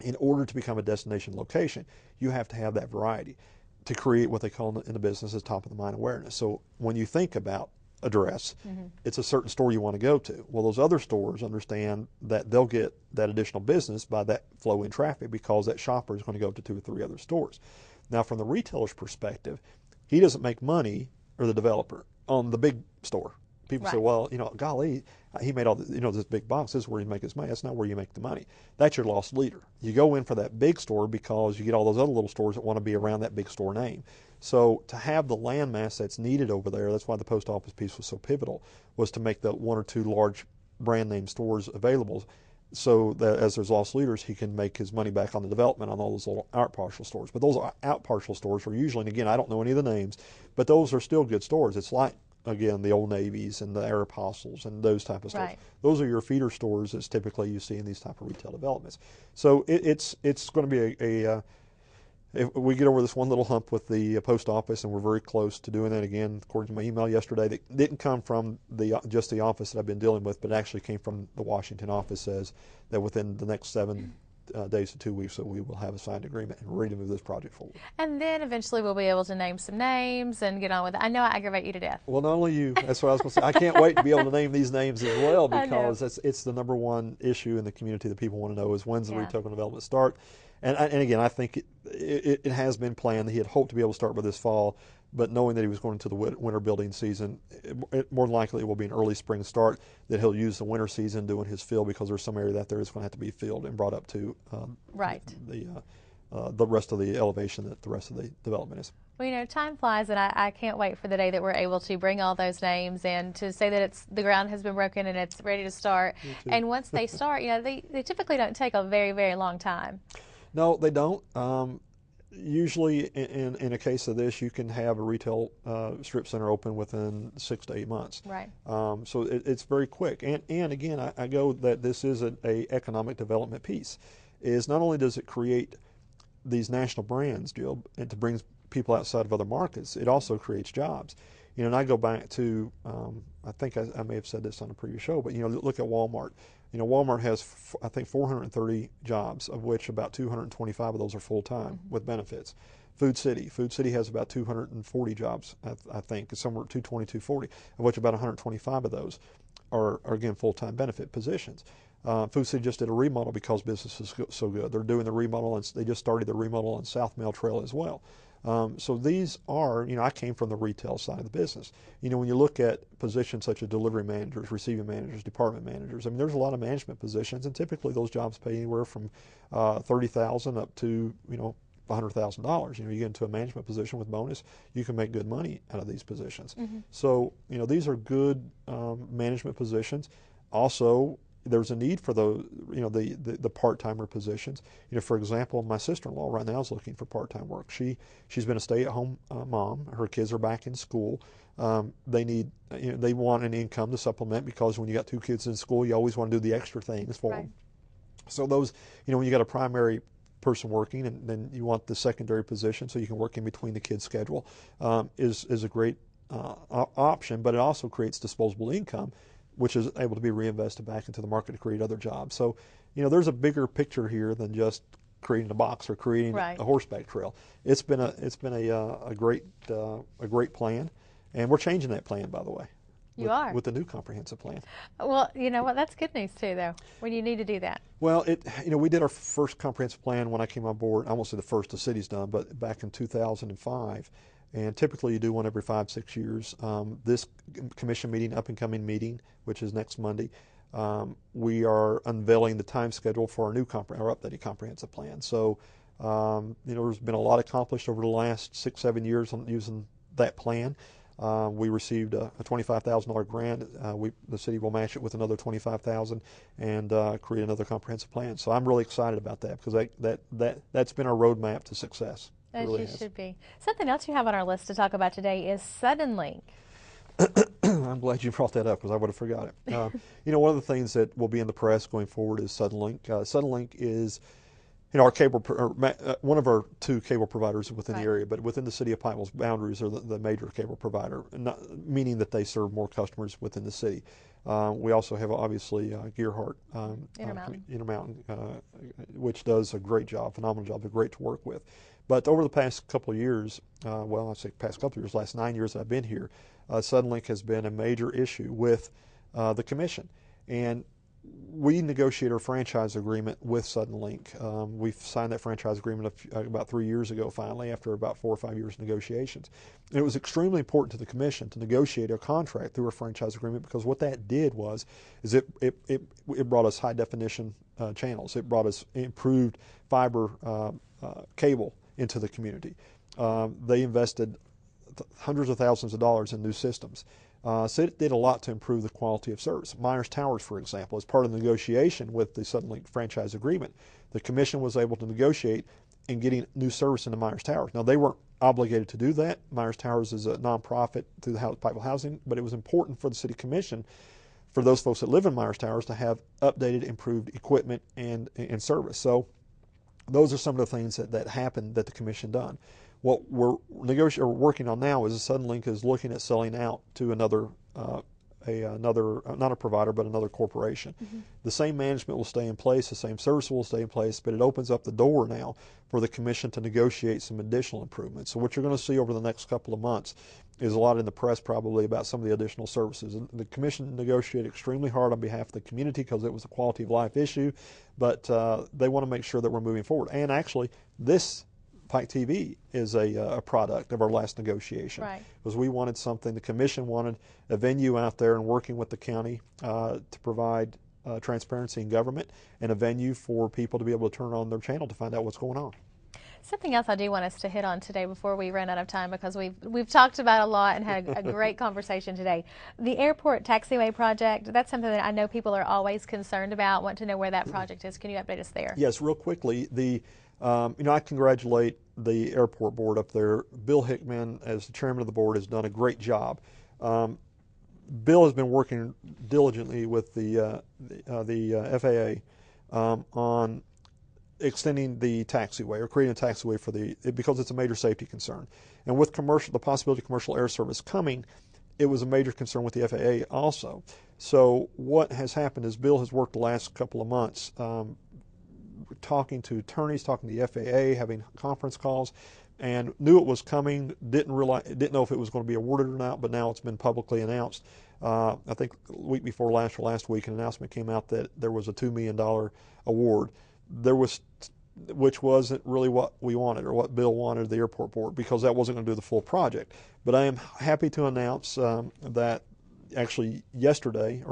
In order to become a destination location, you have to have that variety to create what they call in the business as top of the mind awareness. So when you think about a dress, it's a certain store you want to go to. Well, those other stores understand that they'll get that additional business by that flow in traffic because that shopper is going to go to 2 or 3 other stores. Now, from the retailer's perspective, he doesn't make money, or the developer, on the big store. People say, well, golly, he made all this big box. This is where you make his money. That's not where you make the money. That's your lost leader. You go in for that big store because you get all those other little stores that want to be around that big store name. So to have the landmass that's needed over there, that's why the post office piece was so pivotal, was to make the 1 or 2 large brand name stores available. so that as there's lost leaders, he can make his money back on the development on all those little out parcel stores. But those out parcel stores are usually, and again, I don't know any of the names, but those are still good stores. It's like, again, the Old Navies and the Aeropostales and those type of stores. Right. Those are your feeder stores that's typically you see in these type of retail developments. So it's going to be if we get over this one little hump with the post office, and we're very close to doing that again, according to my email yesterday, that didn't come from just the office that I've been dealing with, but actually came from the Washington office, says that within the next 7 days to 2 weeks that we will have a signed agreement and ready to move this project forward. And then eventually we'll be able to name some names and get on with it. I know I aggravate you to death. Well, not only you, that's what I was going to say. I can't wait to be able to name these names as well, because it's the number one issue in the community that people want to know is when's the retail development start. And again, I think it has been planned. He had hoped to be able to start by this fall, but knowing that he was going into the winter building season, more than likely it will be an early spring start, that he'll use the winter season doing his fill, because there's some area that there is going to have to be filled and brought up to the rest of the elevation that the rest of the development is. Well, you know, time flies, and I can't wait for the day that we're able to bring all those names and to say that the ground has been broken and it's ready to start. And once they start, you know, they typically don't take a very, very long time. No, they don't. Usually, in a case of this, you can have a retail strip center open within 6 to 8 months. Right. So it's very quick. And again, I go that this is a economic development piece. Is not only does it create these national brands, Jill, and to bring people outside of other markets, it also creates jobs. You know, and I go back to, I think I may have said this on a previous show, but you know, look at Walmart. You know, Walmart has, I think, 430 jobs, of which about 225 of those are full-time with benefits. Food City has about 240 jobs, I think, somewhere 220, 240, of which about 125 of those are again, full-time benefit positions. Food City just did a remodel because business is so good. They're doing the remodel, and they just started the remodel on South Mail Trail as well. So these are, you know, I came from the retail side of the business. You know, when you look at positions such as delivery managers, receiving managers, department managers, I mean, there's a lot of management positions, and typically those jobs pay anywhere from $30,000 up to, you know, $100,000. You know, you get into a management position with bonus, you can make good money out of these positions. So, you know, these are good management positions. Also, there's a need for those, you know, the part-timer positions. You know, for example, my sister-in-law right now is looking for part-time work. She's been a stay-at-home mom. Her kids are back in school. They need, you know, they want an income to supplement, because when you got 2 kids in school, you always want to do the extra things for them. So those, you know, when you got a primary person working, and then you want the secondary position so you can work in between the kids' schedule, is a great option. But it also creates disposable income, which is able to be reinvested back into the market to create other jobs. So, you know, there's a bigger picture here than just creating a box or creating a horseback trail. It's been a great plan, and we're changing that plan, by the way. With the new comprehensive plan. Well, you know what? That's good news too, though, when you need to do that. Well, you know, we did our first comprehensive plan when I came on board. I won't say the first the city's done, but back in 2005. And typically you do one every 5-6 years. This commission meeting, up and coming meeting, which is next Monday, we are unveiling the time schedule for our new our updated comprehensive plan. So, you know, there's been a lot accomplished over the last 6-7 years on using that plan. We received a $25,000 grant. The city will match it with another $25,000 and create another comprehensive plan. So I'm really excited about that, because that's been our roadmap to success. As you should be. Something else you have on our list to talk about today is Suddenlink. I'm glad you brought that up, because I would have forgot it. You know, one of the things that will be in the press going forward is Suddenlink. Suddenlink is, you know, our cable, one of our 2 cable providers within the area, but within the city of Pikeville's boundaries are the major cable provider, meaning that they serve more customers within the city. We also have, obviously, Gearhart, Intermountain, which does a great job, phenomenal job. They're great to work with. But over the past couple of years, well, I say past couple of years, last 9 years that I've been here, Suddenlink has been a major issue with the commission. And we negotiated a franchise agreement with Suddenlink. We've signed that franchise agreement about 3 years ago, finally, after about 4 or 5 years of negotiations. And it was extremely important to the commission to negotiate a contract through a franchise agreement, because what that did is it brought us high definition channels. It brought us improved fiber cable into the community. They invested hundreds of thousands of dollars in new systems. So it did a lot to improve the quality of service. Myers Towers, for example, as part of the negotiation with the Suddenlink franchise agreement, the commission was able to negotiate in getting new service into Myers Towers. Now, they weren't obligated to do that. Myers Towers is a nonprofit through the Pikeville Housing, but it was important for the city commission, for those folks that live in Myers Towers, to have updated, improved equipment and service. So those are some of the things that happened that the commission done. What we're working on now is Suddenlink is looking at selling out to another, not a provider, but another corporation. The same management will stay in place, the same service will stay in place, but it opens up the door now for the commission to negotiate some additional improvements. So what you're going to see over the next couple of months is a lot in the press probably about some of the additional services. And the commission negotiated extremely hard on behalf of the community because it was a quality of life issue, but they want to make sure that we're moving forward. And actually, this Pike TV is a product of our last negotiation. Right. Because we wanted something, the commission wanted a venue out there and working with the county to provide transparency in government and a venue for people to be able to turn on their channel to find out what's going on. Something else I do want us to hit on today before we run out of time, because we've talked about a lot and had a great conversation today. The airport taxiway project, that's something that I know people are always concerned about, want to know where that project is. Can you update us there? Yes, real quickly. I congratulate the airport board up there. Bill Hickman, as the chairman of the board, has done a great job. Bill has been working diligently with the FAA on extending the taxiway or creating a taxiway because it's a major safety concern. And with the possibility of commercial air service coming, it was a major concern with the FAA also. So what has happened is Bill has worked the last couple of months talking to attorneys, talking to the FAA, having conference calls, and knew it was coming, didn't know if it was going to be awarded or not, but now it's been publicly announced. I think the week before last week, an announcement came out that there was a $2 million award. Which wasn't really what we wanted or what Bill wanted, the airport board, because that wasn't going to do the full project. But I am happy to announce that actually today,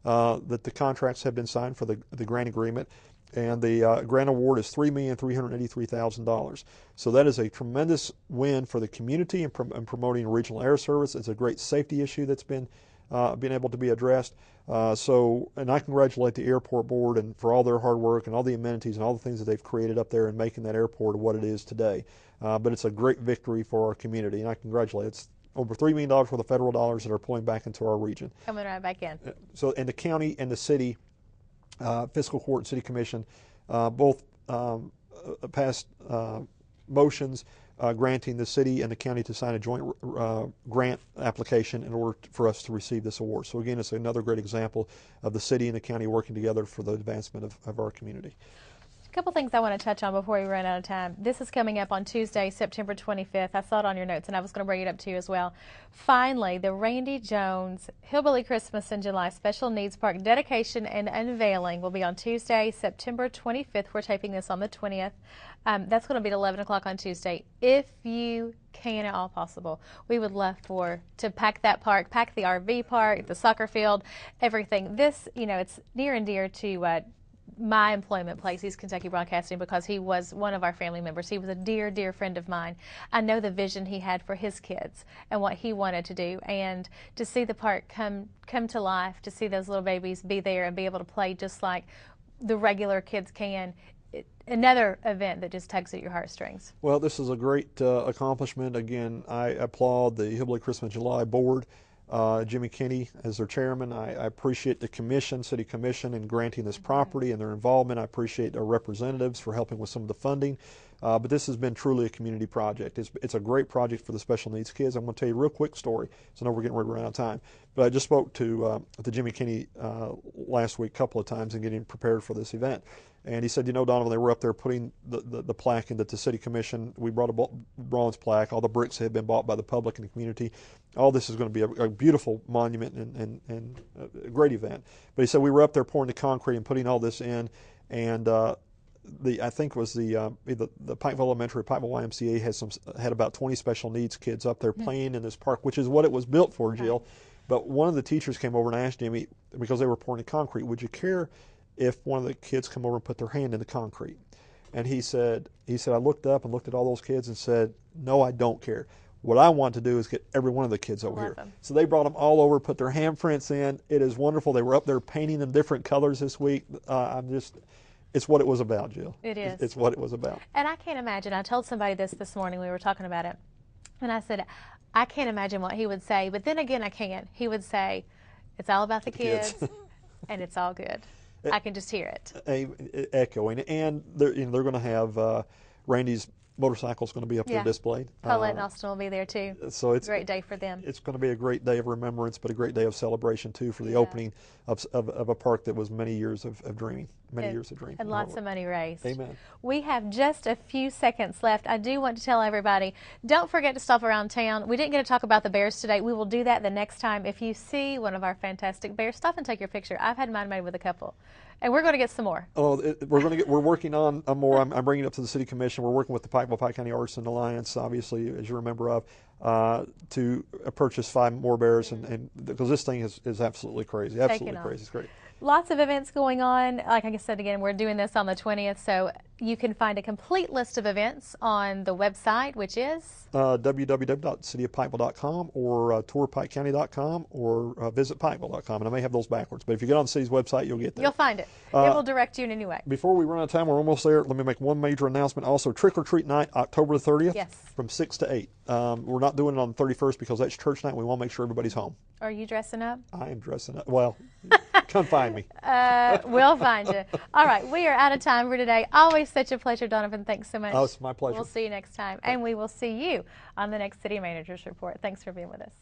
that the contracts have been signed for the grant agreement, and the grant award is $3,383,000. So that is a tremendous win for the community in promoting regional air service. It's a great safety issue that's been able to be addressed. And I congratulate the airport board and for all their hard work and all the amenities and all the things that they've created up there and making that airport what it is today. But it's a great victory for our community, and I congratulate. It's over $3 million worth of federal dollars that are pulling back into our region. Coming right back in. And the county and the city, fiscal court and city commission, both passed motions granting the city and the county to sign a joint grant application in order for us to receive this award. So again, it's another great example of the city and the county working together for the advancement of our community. A couple things I want to touch on before we run out of time. This is coming up on Tuesday, September 25th. I saw it on your notes, and I was going to bring it up to you as well. Finally, the Randy Jones Hillbilly Christmas in July Special Needs Park dedication and unveiling will be on Tuesday, September 25th. We're taping this on the 20th. That's going to be at 11 o'clock on Tuesday. If you can at all possible, we would love to pack that park, pack the RV park, the soccer field, everything. This, it's near and dear to my employment place, East Kentucky Broadcasting, because he was one of our family members. He was a dear, dear friend of mine. I know the vision he had for his kids and what he wanted to do, and to see the park come to life, to see those little babies be there and be able to play just like the regular kids can. Another event that just tugs at your heartstrings. Well, this is a great accomplishment. Again, I applaud the Hillbilly Christmas in July board. Jimmy Kinney as their chairman. I appreciate the commission, city commission, in granting this property and their involvement. I appreciate our representatives for helping with some of the funding. But this has been truly a community project. It's a great project for the special needs kids. I'm going to tell you a real quick story, so I know we're getting ready to run out of time. But I just spoke to Jimmy Kinney last week a couple of times in getting prepared for this event. And he said, Donovan, they were up there putting the plaque into the city commission. We brought a bronze plaque. All the bricks had been bought by the public and the community. All this is going to be a beautiful monument and a great event. But he said we were up there pouring the concrete and putting all this in, and I think it was the Pikeville Elementary, Pikeville YMCA had about 20 special needs kids up there playing in this park, which is what it was built for, Jill. But one of the teachers came over and asked Jimmy, because they were pouring the concrete, would you care if one of the kids come over and put their hand in the concrete? And he said, I looked up and looked at all those kids and said, no, I don't care. What I want to do is get every one of the kids over here. them. So they brought them all over, put their handprints in. It is wonderful. They were up there painting in different colors this week. It's what it was about, Jill. It is. It's what it was about. And I can't imagine. I told somebody this morning. We were talking about it. And I said, I can't imagine what he would say. But then again, I can. He would say, it's all about the kids, and it's all good. I can just hear it. Echoing. And they're going to have Randy's motorcycle's going to be up there displayed. Paulette and Austin will be there too. So it's a great day for them. It's going to be a great day of remembrance, but a great day of celebration too for the opening of a park that was many years of dreaming, years of dreaming. And lots of money raised. Amen. We have just a few seconds left. I do want to tell everybody, don't forget to stop around town. We didn't get to talk about the bears today. We will do that the next time. If you see one of our fantastic bears, stop and take your picture. I've had mine made with a couple. And we're going to get some more. Oh, we're working on more. I'm bringing it up to the City Commission. We're working with the Pikeville-Pike County Artisan Alliance, obviously, as you're a member of, to purchase 5 more bears, and because this thing is absolutely crazy, absolutely crazy. It's great. Lots of events going on. Like I said again, we're doing this on the 20th, so you can find a complete list of events on the website, which is www.cityofpikeville.com or tourpikecounty.com or visit pikeville.com. And I may have those backwards, but if you get on the city's website, you'll get there. You'll find it. It will direct you in any way. Before we run out of time, we're almost there. Let me make one major announcement. Also, Trick or Treat Night, October the 30th, from 6 to 8. We're not doing it on the 31st because that's church night. We want to make sure everybody's home. Are you dressing up? I am dressing up. Well, come find me. We'll find you. All right, we are out of time for today. Always such a pleasure, Donovan. Thanks so much. Oh, it's my pleasure. We'll see you next time, and we will see you on the next City Managers Report. Thanks for being with us.